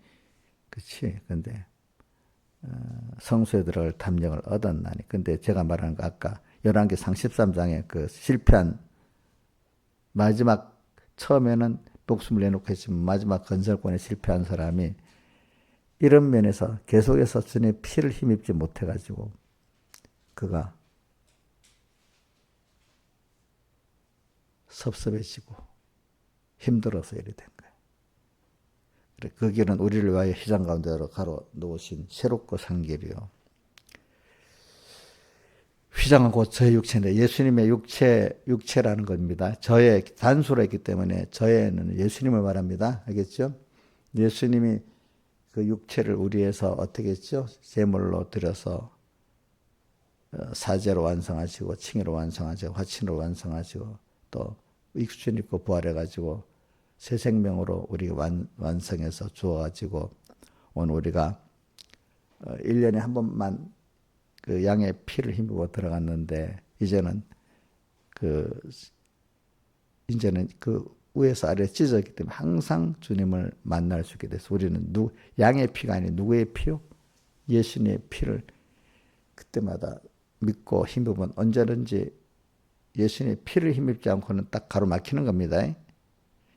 그렇지. 근데 성소에 들어갈 탐령을 얻었나니. 근데 제가 말한 거 아까 11개 상 13장에 그 실패한 마지막 처음에는 목숨을 내놓고 했지만 마지막 건설권에 실패한 사람이 이런 면에서 계속해서 주님의 피를 힘입지 못해가지고 그가 섭섭해지고 힘들어서 이래 된 거예요. 그래, 그 길은 우리를 위하여 희장 가운데로 가로 놓으신 새롭고 산 길이요. 휘장은 곧 저의 육체인데 예수님의 육체라는 겁니다. 저의 단수로 했기 때문에 저의는 예수님을 말합니다. 알겠죠? 예수님이 그 육체를 우리에서 어떻게 했죠? 제물로 드려서 사제로 완성하시고 칭의로 완성하시고 화친으로 완성하시고 또 익수준 입고 부활해가지고 새 생명으로 우리 완성해서 주어가지고 오늘 우리가 1년에 한 번만 그 양의 피를 힘입어 들어갔는데 이제는 그 위에서 아래 찢어졌기 때문에 항상 주님을 만날 수 있게 돼서 우리는 양의 피가 아닌 누구의 피요? 예수님의 피를 그때마다 믿고 힘입으면 언제든지 예수님의 피를 힘입지 않고는 딱 가로막히는 겁니다.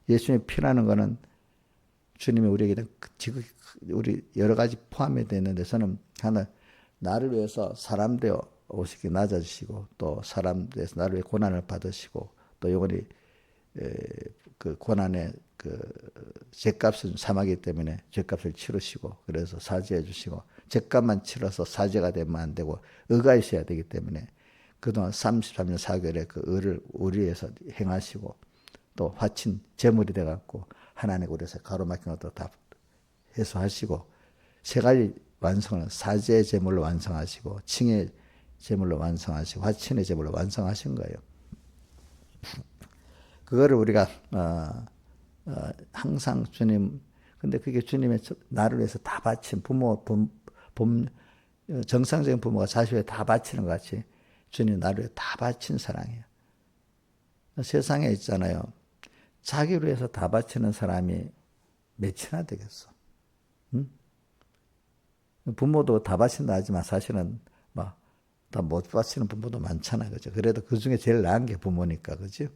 예수님의 피라는 거는 주님이 우리에게 우리 여러 가지 포함이 되는 데서는 하나 나를 위해서 사람 되어 오시기 낮아지시고 또 사람 되어서 나를 위해 고난을 받으시고 또 영원히 그 고난의 그 죄값을 사마기 때문에 죄값을 치르시고 그래서 사죄해 주시고 죄값만 치러서 사죄가 되면 안 되고 의가 있어야 되기 때문에 그동안 33년 4개월의 그 의를 우리 위해서 행하시고 또 화친 제물이 돼갖고 하나님의 우리에서 가로막힌 것도 다 해소하시고 세 가지 완성을 사죄의 제물로 완성하시고 칭의 제물로 완성하시고 화친의 제물로 완성하신 거예요. 그거를 우리가 항상 주님 근데 그게 주님의 나를 위해서 다 바친 정상적인 부모가 자식 위해 다 바치는 것 같이 주님 나를 위해 다 바친 사랑이에요. 세상에 있잖아요. 자기를 위해서 다 바치는 사람이 몇이나 되겠어. 응? 부모도 다 바친다 하지만 사실은 막 다 못 바치는 부모도 많잖아, 그죠? 그래도 그 중에 제일 나은 게 부모니까, 그죠?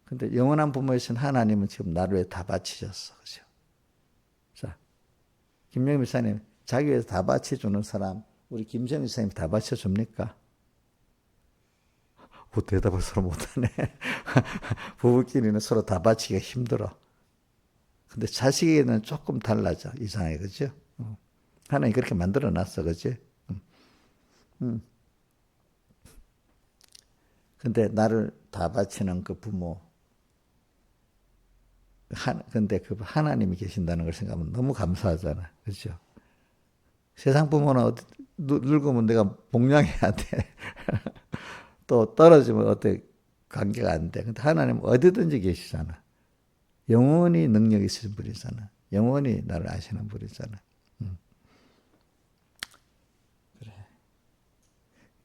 근데 영원한 부모이신 하나님은 지금 나를 위해 다 바치셨어, 그죠? 자, 김영민 목사님, 자기 위해서 다 바쳐주는 사람, 우리 김정일 목사님 다 바쳐줍니까? 대답을 서로 못하네. 부부끼리는 서로 다 바치기가 힘들어. 근데 자식에게는 조금 달라져. 이상해. 그죠? 하나님 그렇게 만들어 놨어. 그지? 근데 나를 다 바치는 그 부모. 근데 그 하나님이 계신다는 걸 생각하면 너무 감사하잖아. 그죠? 세상 부모는 늙으면 내가 복양해야 돼. 또 떨어지면 어떻게 관계가 안 돼. 근데 하나님은 어디든지 계시잖아. 영원히 능력이 있으신 분이잖아. 영원히 나를 아시는 분이잖아. 그래.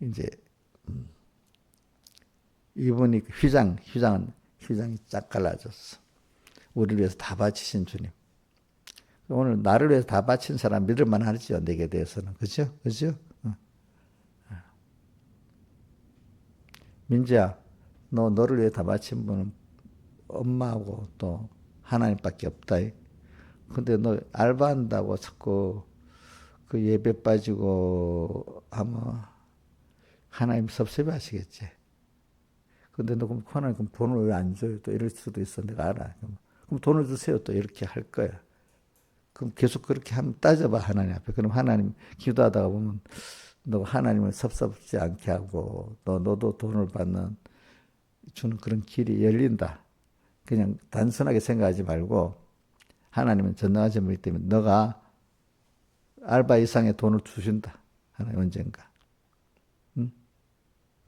이제 이분이 휘장이 쫙 갈라졌어. 우리를 위해서 다 바치신 주님. 오늘 나를 위해서 다 바친 사람 믿을만 하지요. 내게 대해서는. 그죠? 그죠? 민지야, 너를 위해 다 바친 분은 엄마하고 또 하나님밖에 없다. 근데 너 알바한다고 자꾸 그 예배 빠지고 하면 하나님 섭섭해 하시겠지. 근데 너 그럼 하나님 그럼 돈을 왜 안 줘요? 또 이럴 수도 있어. 내가 알아. 그럼 돈을 주세요. 또 이렇게 할 거야. 그럼 계속 그렇게 하면 따져봐. 하나님 앞에. 그럼 하나님 기도하다가 보면 너 하나님을 섭섭지 않게 하고 너도 돈을 주는 그런 길이 열린다. 그냥 단순하게 생각하지 말고 하나님은 전능하신 분이기 때문에 너가 알바 이상의 돈을 주신다. 하나님 언젠가. 응?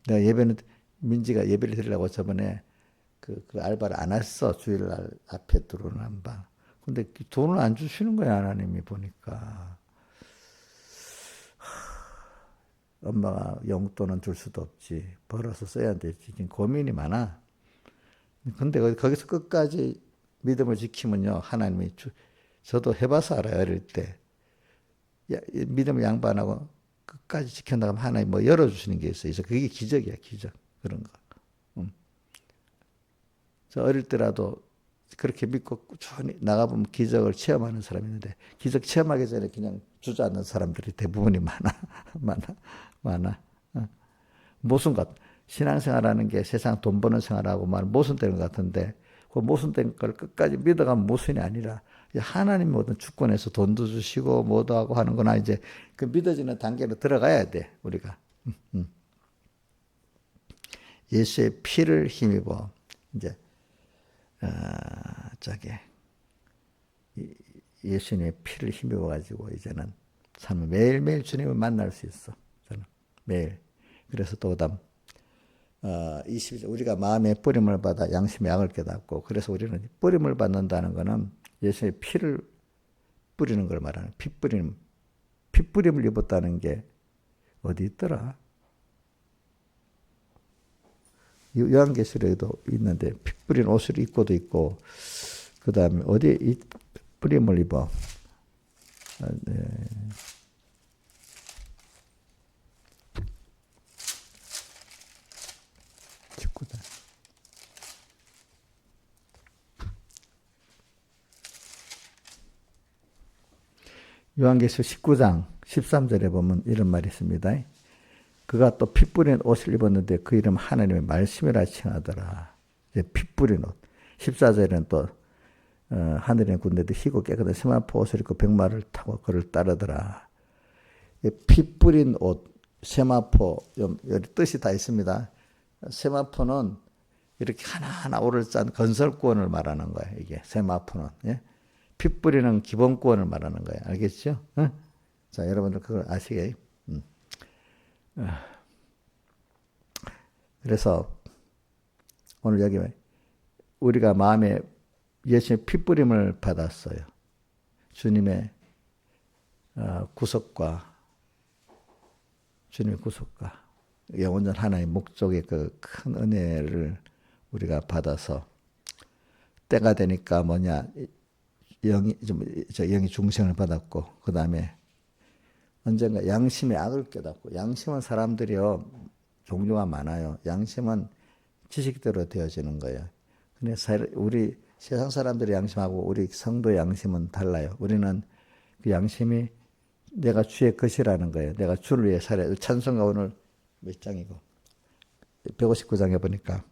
내가 민지가 예배를 드리려고 저번에 그 알바를 안 했어. 주일날 앞에 들어오는 방. 근데 돈을 안 주시는 거야. 하나님이 보니까. 엄마가 용돈은 줄 수도 없지. 벌어서 써야 되지. 지금 고민이 많아. 근데 거기서 끝까지 믿음을 지키면요. 하나님이 저도 해봐서 알아요. 어릴 때. 믿음을 양보 안 하고 끝까지 지켜나가면 하나님 뭐 열어주시는 게 있어요. 그래서 그게 기적이야. 기적. 그런 거. 저 어릴 때라도 그렇게 믿고 꾸준히 나가보면 기적을 체험하는 사람이 있는데 기적 체험하기 전에 그냥 주저앉는 사람들이 대부분이 많아. 모순 같. 신앙생활하는 게 세상 돈 버는 생활하고 모순되는 것 같은데 그 모순된 걸 끝까지 믿어가면 모순이 아니라 하나님 모든 주권에서 돈도 주시고 뭐도 하고 하는 거나 이제 그 믿어지는 단계로 들어가야 돼 우리가. 예수의 피를 힘입어 이제 예수님의 피를 힘입어 가지고 이제는 참 매일매일 주님을 만날 수 있어. 저는 매일. 그래서 또 그다음 20절 우리가 마음의 뿌림을 받아 양심의 약을 깨닫고 그래서 우리는 뿌림을 받는다는 것은 예수의 피를 뿌리는 걸 말하는 피뿌림을 입었다는 게 어디 있더라? 요한계시록에도 있는데 피 뿌린 옷을 입고도 있고 그 다음에 어디에 이 뿌림을 입어? 네. 요한계시록 19장 13절에 보면 이런 말이 있습니다. 그가 또 피 뿌린 옷을 입었는데 그 이름 하나님의 말씀이라 칭하더라. 이제 피 뿌린 옷. 14절에는 또 하늘의 군대도 희고 깨끗한 세마포 옷을 입고 백마를 타고 그를 따르더라. 피 뿌린 옷, 세마포 여기 뜻이 다 있습니다. 세마포는 이렇게 하나하나 오를 짠 건설구원을 말하는 거예요. 이게 세마포는. 예? 피 뿌리는 기본구원을 말하는 거예요. 알겠죠? 응? 자, 여러분들 그걸 아시게. 그래서 오늘 여기 우리가 마음에 예수님의 피 뿌림을 받았어요. 주님의 구속과 영원전 하나의 목적의 그 큰 은혜를 우리가 받아서 때가 되니까 영이 중생을 받았고, 그 다음에 언젠가 양심의 악을 깨닫고, 양심은 사람들이요, 종류가 많아요. 양심은 지식대로 되어지는 거예요. 근데 우리 세상 사람들의 양심하고 우리 성도의 양심은 달라요. 우리는 그 양심이 내가 주의 것이라는 거예요. 내가 주를 위해 살아야. 찬송가 오늘 몇 장이고? 159장에 보니까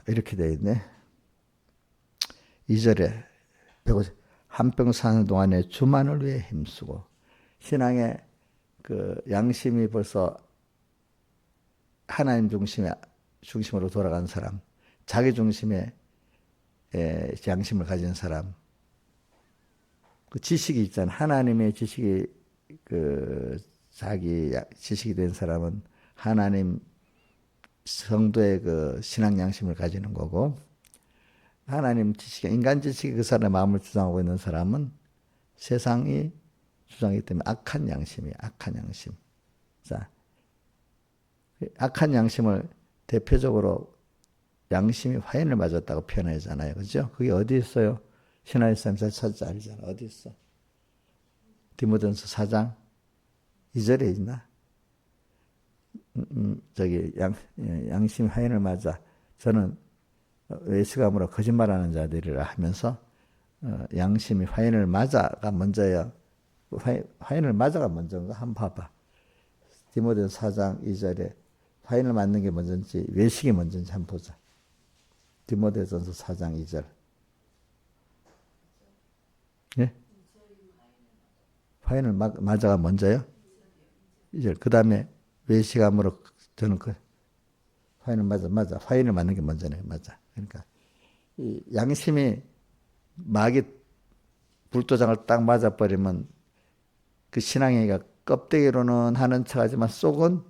이렇게 되어 있네. 2절에 한평 사는 동안에 주만을 위해 힘쓰고, 신앙의 그 양심이 벌써 하나님 중심으로 돌아간 사람, 자기 중심의 양심을 가진 사람, 그 지식이 있잖아. 하나님의 지식이 그 자기 지식이 된 사람은 하나님 성도의 그 신앙 양심을 가지는 거고, 하나님 지식, 인간 지식이 그 사람의 마음을 주장하고 있는 사람은 세상이 주장이기 때문에 악한 양심이에요. 악한 양심. 자, 악한 양심을 대표적으로 양심이 화인을 맞았다고 표현하잖아요. 그죠? 그게 어디 있어요? 신하의 삶 잘 찾지 알잖아. 어디 있어? 디모데전서 4장 2절에 있나? 양심 화인을 맞아. 저는 외식함으로 거짓말하는 자들이라 하면서 양심이 화인을 맞아가 먼저예요. 화인을 맞아가 먼저인가? 한번 봐봐. 디모데전서 4장 2절에 화인을 맞는 게 먼저인지 외식이 먼저인지 한번 보자. 디모데전서 4장 2절. 예? 화인을 맞아가 먼저요? 2절. 그 다음에 외식함으로 저는 그 화인을 맞아. 화인을 맞는 게 먼저네. 맞아. 그러니까 이 양심이 마귀 불도장을 딱 맞아버리면 그 신앙이가 껍데기로는 하는 척하지만 속은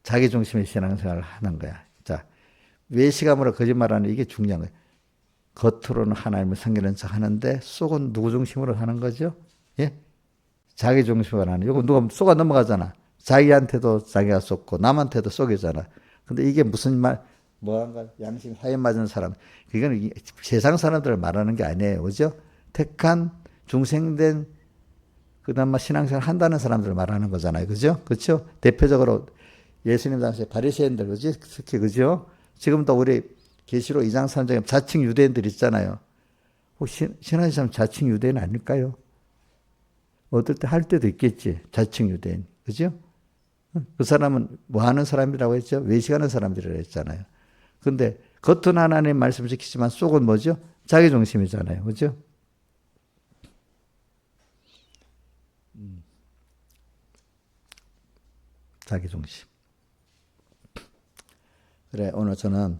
자기 중심의 신앙생활을 하는 거야. 자, 외식함으로 거짓말하는 이게 중요한 거예요. 겉으로는 하나님을 섬기는 척 하는데 속은 누구 중심으로 하는 거죠? 예? 자기 중심으로 하는. 이거 누가 속아 넘어가잖아. 자기한테도 자기가 속고 남한테도 속이잖아. 근데 이게 무슨 뭐한가 양심 화인 맞은 사람. 이거는 세상 사람들을 말하는 게 아니에요. 그죠? 택한 중생된 그나마 신앙생활 한다는 사람들을 말하는 거잖아요. 그죠? 그렇죠? 대표적으로 예수님 당시에 바리새인들, 그지? 특히, 그죠? 지금도 우리 계시록 2장 3장에 자칭 유대인들 있잖아요. 혹시 신하의 사람 자칭 유대인 아닐까요? 어떨 때 할 때도 있겠지. 자칭 유대인. 그죠? 그 사람은 뭐 하는 사람이라고 했죠? 외식하는 사람들이라고 했잖아요. 근데 겉은 하나님 말씀 지키지만 속은 뭐죠? 자기 중심이잖아요. 그죠? 자기 중심. 그래, 오늘 저는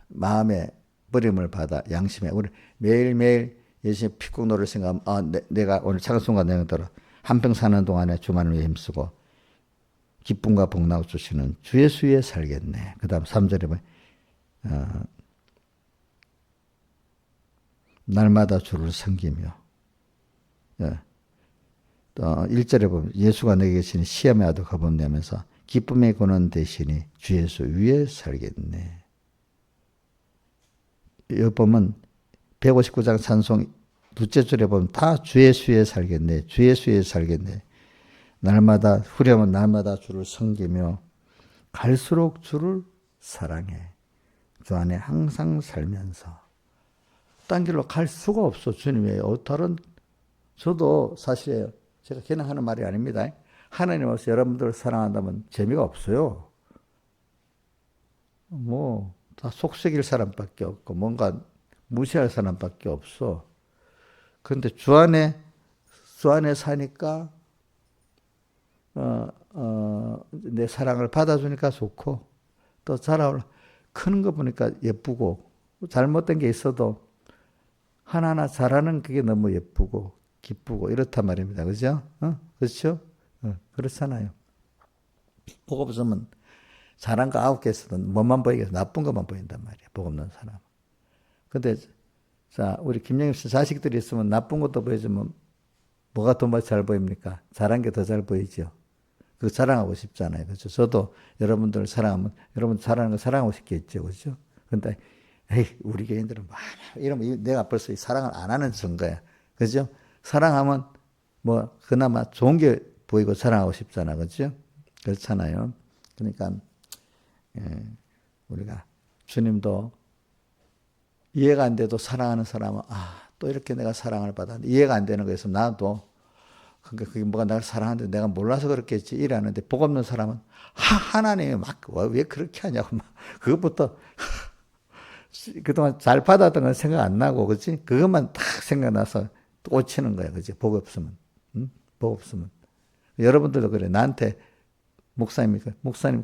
마음의 버림을 받아 양심에 우리 매일매일 예수님 피국노를 생각하면 내가 오늘 찬송가 내용대로 한평 사는 동안에 주만을 위해 힘쓰고 기쁨과 복락 주시는 주 예수에 살겠네. 그 다음 3절에 보면 날마다 주를 섬기며, 예. 또 1절에 보면 예수가 내게 계시니 시험에 아도 겁없냐면서 기쁨의 근원 대신이 주 예수 위에 살겠네. 여기 보면 159장 찬송 둘째 줄에 보면 다 주 예수에 살겠네. 주 예수에 살겠네. 날마다 후렴은 날마다 주를 섬기며 갈수록 주를 사랑해. 주 안에 항상 살면서. 딴 길로 갈 수가 없어. 주님의 다른 저도 사실 제가 그냥 하는 말이 아닙니다. 하나님 없이 여러분들을 사랑한다면 재미가 없어요. 뭐 다 속썩일 사람밖에 없고 뭔가 무시할 사람밖에 없어. 그런데 주 안에 사니까 내 사랑을 받아주니까 좋고 또 자라올 크는 거 보니까 예쁘고 잘못된 게 있어도 하나하나 잘하는 그게 너무 예쁘고 기쁘고 이렇단 말입니다. 그죠? 그렇죠? 그렇잖아요. 복 없으면 잘한 거 9개 있어도 뭐만 보이겠어? 나쁜 것만 보인단 말이에요. 복 없는 사람. 근데 자, 우리 김영임 씨 자식들이 있으면 나쁜 것도 보여주면 뭐가 더 잘 보입니까? 잘한 게 더 잘 보이죠. 그거 자랑하고 싶잖아요. 그렇죠? 저도 여러분들 사랑하면 여러분 잘하는 거 사랑하고 싶겠죠. 그렇죠? 근데 에이, 우리 교인들은 뭐, 이러면 내가 벌써 사랑을 안 하는 증거야. 그죠? 사랑하면 뭐, 그나마 좋은 게 보이고 사랑하고 싶잖아. 그죠? 그렇잖아요. 그러니까, 예, 우리가 주님도 이해가 안 돼도 사랑하는 사람은, 또 이렇게 내가 사랑을 받았는데, 이해가 안 되는 거에서 나도, 그러니까 그게 뭐가 나를 사랑하는데 내가 몰라서 그렇겠지 이러는데, 복 없는 사람은, 하나님이 막, 왜 그렇게 하냐고, 막, 그것부터, 그동안 잘 받았던 건 생각 안 나고, 그치? 그것만 딱 생각나서 또 꽂히는 거야, 그치? 복 없으면. 응? 복 없으면. 여러분들도 그래. 나한테 목사님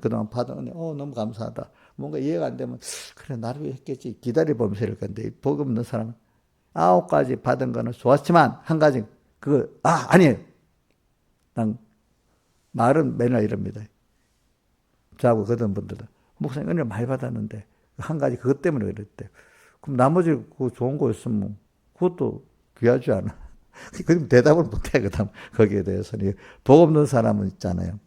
그동안 받은 은혜, 너무 감사하다. 뭔가 이해가 안 되면, 그래, 나를 위해 했겠지. 기다려보면서 이럴 건데, 복 없는 사람은 9가지 받은 거는 좋았지만, 한 가지, 아니에요. 난 말은 맨날 이럽니다. 저하고 그런 분들은. 목사님 은혜 많이 받았는데, 한 가지 그것 때문에 그랬대. 그럼 나머지 그거 좋은 거였으면, 그것도 귀하지 않아. 그럼 대답을 못해, 그 다음, 거기에 대해서는. 복 없는 사람은 있잖아요.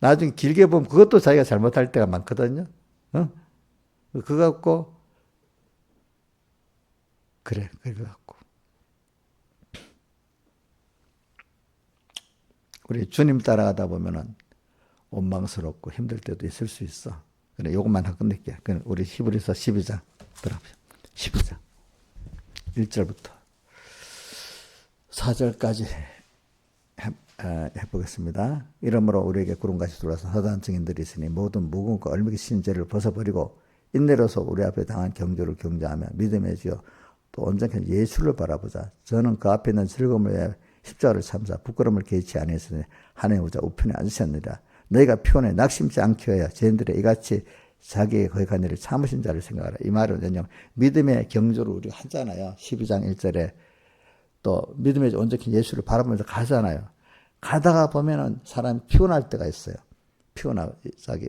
나중에 길게 보면 그것도 자기가 잘못할 때가 많거든요. 어? 그거 갖고, 그래, 그거 갖고. 우리 주님 따라가다 보면은 원망스럽고 힘들 때도 있을 수 있어. 그래, 요것만 하고 끝낼게요. 우리 히브리서 12장 들어보세요. 12장. 1절부터 4절까지 해보겠습니다. 이러므로 우리에게 구름같이 들어와서 허다한 증인들이 있으니 모든 무거움과 얼매기 신 죄를 벗어버리고 인내로서 우리 앞에 당한 경주를 경주하며 믿음의 주여 또 온전히 예수를 바라보자. 저는 그 앞에 있는 즐거움을 위해 십자가를 참사 부끄러움을 개의치 아니했으니 하나님의 보좌 우편에 앉으셨느니라. 너희가 피곤해 낙심치 않게 하여 죄인들의 이같이 자기의 거룩한 일을 참으신 자를 생각하라. 이 말은 왜냐하면 믿음의 경주를 우리가 하잖아요. 12장 1절에 또 믿음의 온전히 예수를 바라보면서 가잖아요. 가다가 보면은 사람이 피곤할 때가 있어요. 피곤하게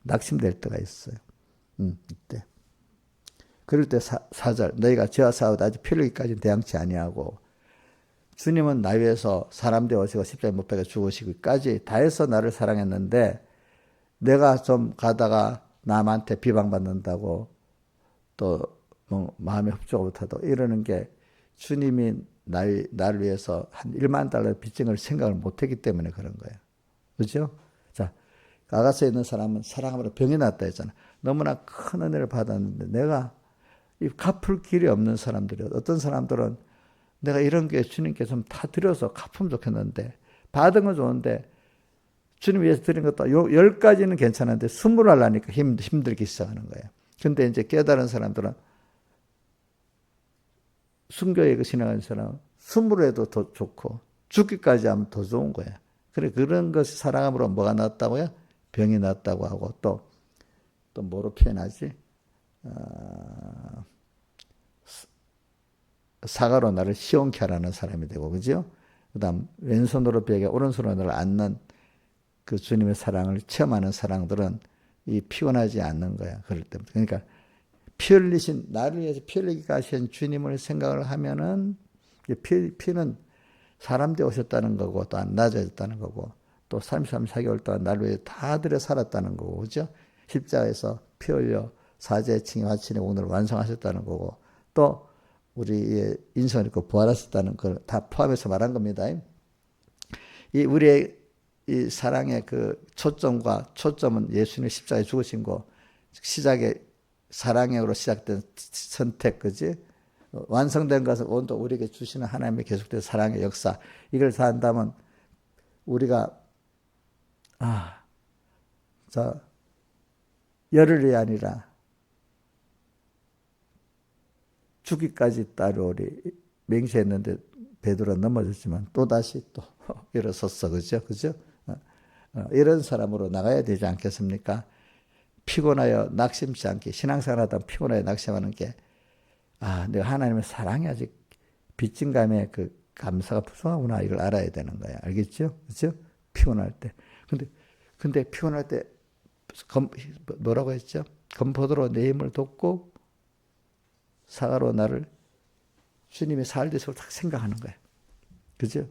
낙심될 때가 있어요. 이때. 그럴 때 4절 너희가 죄와 싸우다 아직 필요기까지 대항치 아니하고 주님은 나 위해서 사람 되어 오시고 십자가에 못 박혀 죽으시기까지 다 해서 나를 사랑했는데 내가 좀 가다가 남한테 비방받는다고 또 뭐 마음에 흡족을 못하고 이러는 게 주님이 나를 위해서 한 1만 달러 빚진 걸 생각을 못했기 때문에 그런 거예요. 그렇죠? 자, 아가서에 있는 사람은 사랑함으로 병이 났다 했잖아. 너무나 큰 은혜를 받았는데 내가 이 갚을 길이 없는 사람들이 어떤 사람들은 내가 이런 게 주님께 좀 다 드려서 갚으면 좋겠는데 받은 건 좋은데 주님 위해서 드린 것도 10가지는 괜찮은데 20 하려니까 힘들기 시작하는 거예요. 근데 이제 깨달은 사람들은 순교에 신앙하는 사람은 20 해도 더 좋고 죽기까지 하면 더 좋은 거야. 그래 그런 것이 사랑함으로 뭐가 낫다고요? 병이 낫다고 하고 또 뭐로 표현하지? 사과로 나를 시원케 하라는 사람이 되고 그죠? 그다음 왼손으로 베개 오른손으로 나를 안는 그 주님의 사랑을 체험하는 사람들은 이 피곤하지 않는 거야. 그럴 때부터. 그러니까 피 흘리신 나를 위해서 피 흘리기까지 하신 주님을 생각을 하면은 피는 사람 되어 오셨다는 거고 또 안 낮아졌다는 거고 또 33, 4개월 동안 나를 위해 다 들여 살았다는 거고 그죠? 십자가에서 피 흘려 사죄의 칭의 화친의 오늘 완성하셨다는 거고 또 우리의 인성을 입고 부활하셨다는 걸 다 포함해서 말한 겁니다. 이 우리의 이 사랑의 그 초점은 예수님의 십자가에 죽으신 거 시작의 사랑으로 시작된 선택, 그지? 완성된 것은 온도 우리에게 주시는 하나님의 계속된 사랑의 역사. 이걸 다 한다면 우리가 열흘이 아니라 죽기까지 따르오리 맹세했는데 베드로가 넘어졌지만 또다시 또 일어섰어. 그죠? 이런 사람으로 나가야 되지 않겠습니까? 피곤하여 낙심치 않게 신앙생활하다 피곤하여 낙심하는 게 내가 하나님의 사랑이 아직 빚진 감에 그 감사가 부족하구나 이걸 알아야 되는 거야. 알겠죠? 그죠? 피곤할 때. 근데 피곤할 때 뭐라고 했죠? 검포도로 내 힘을 돕고 사과로 나를 주님의 살대서 딱 생각하는 거야. 그죠?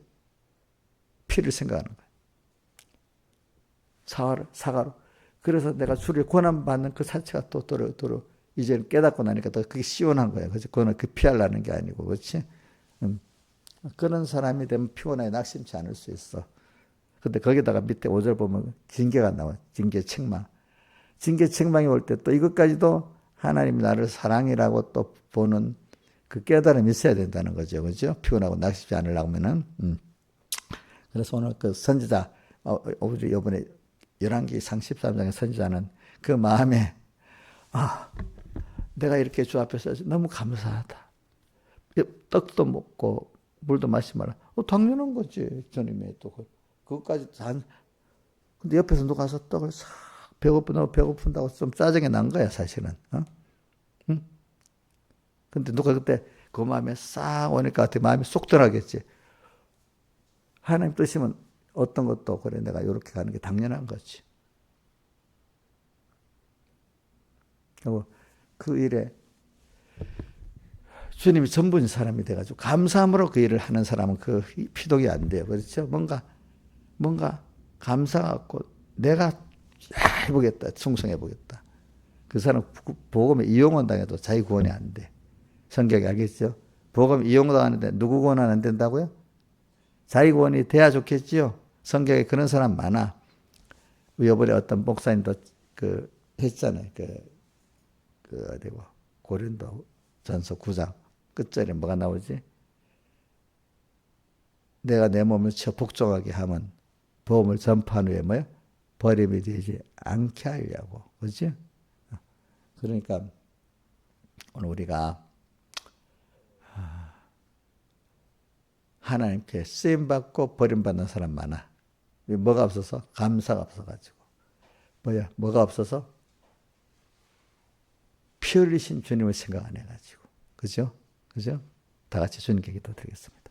피를 생각하는 거야. 사과로. 그래서 내가 주를 고난받는 그 자체가 또 이제 깨닫고 나니까 더 그게 시원한 거야. 그치? 그거는 그 피하려는 게 아니고, 그렇지? 그런 사람이 되면 피곤하게 낙심치 않을 수 있어. 근데 거기다가 밑에 5절 보면 징계가 나와. 징계 책망. 징계 책망이 올 때 또 이것까지도 하나님이 나를 사랑이라고 또 보는 그 깨달음이 있어야 된다는 거죠. 그죠? 피곤하고 낙심치 않으려면은. 그래서 오늘 그 선지자, 우리 이번에 11기 13장의 선지자는 그 마음에, 내가 이렇게 주 앞에서 너무 감사하다. 떡도 먹고 물도 마시지 말라. 당연한 거지. 주님의 또 그것까지 다. 근데 옆에서 누가 가서 떡을 싹 배고픈다고 좀 짜증이 난 거야 사실은. 응? 근데 누가 그때 그 마음에 싹 오니까 어떻게 마음이 쏙 들어가겠지. 하나님 뜻이면 어떤 것도 그래 내가 이렇게 가는 게 당연한 거지. 그리고 그 일에 주님이 전부인 사람이 돼가지고 감사함으로 그 일을 하는 사람은 그 피독이 안 돼요. 그렇죠? 뭔가 감사 갖고 내가 해보겠다, 충성해보겠다. 그 사람 복음에 이용을 당해도 자기 구원이 안 돼. 성경이 알겠죠? 복음 이용당하는데 누구 구원 안 된다고요? 자기 구원이 돼야 좋겠지요. 성경에 그런 사람 많아. 이번에 어떤 목사님도 했잖아요. 어디 고린도 전서 9장 끝절에 뭐가 나오지? 내가 내 몸을 쳐 복종하게 하면 복음을 전파한 후에 뭐요? 버림이 되지 않게 하려고. 그렇지? 그러니까 오늘 우리가 하나님께 쓰임받고 버림받는 사람 많아. 뭐가 없어서? 감사가 없어가지고. 뭐가 없어서? 피 흘리신 주님을 생각 안 해가지고. 그죠? 다 같이 주님께 기도드리겠습니다.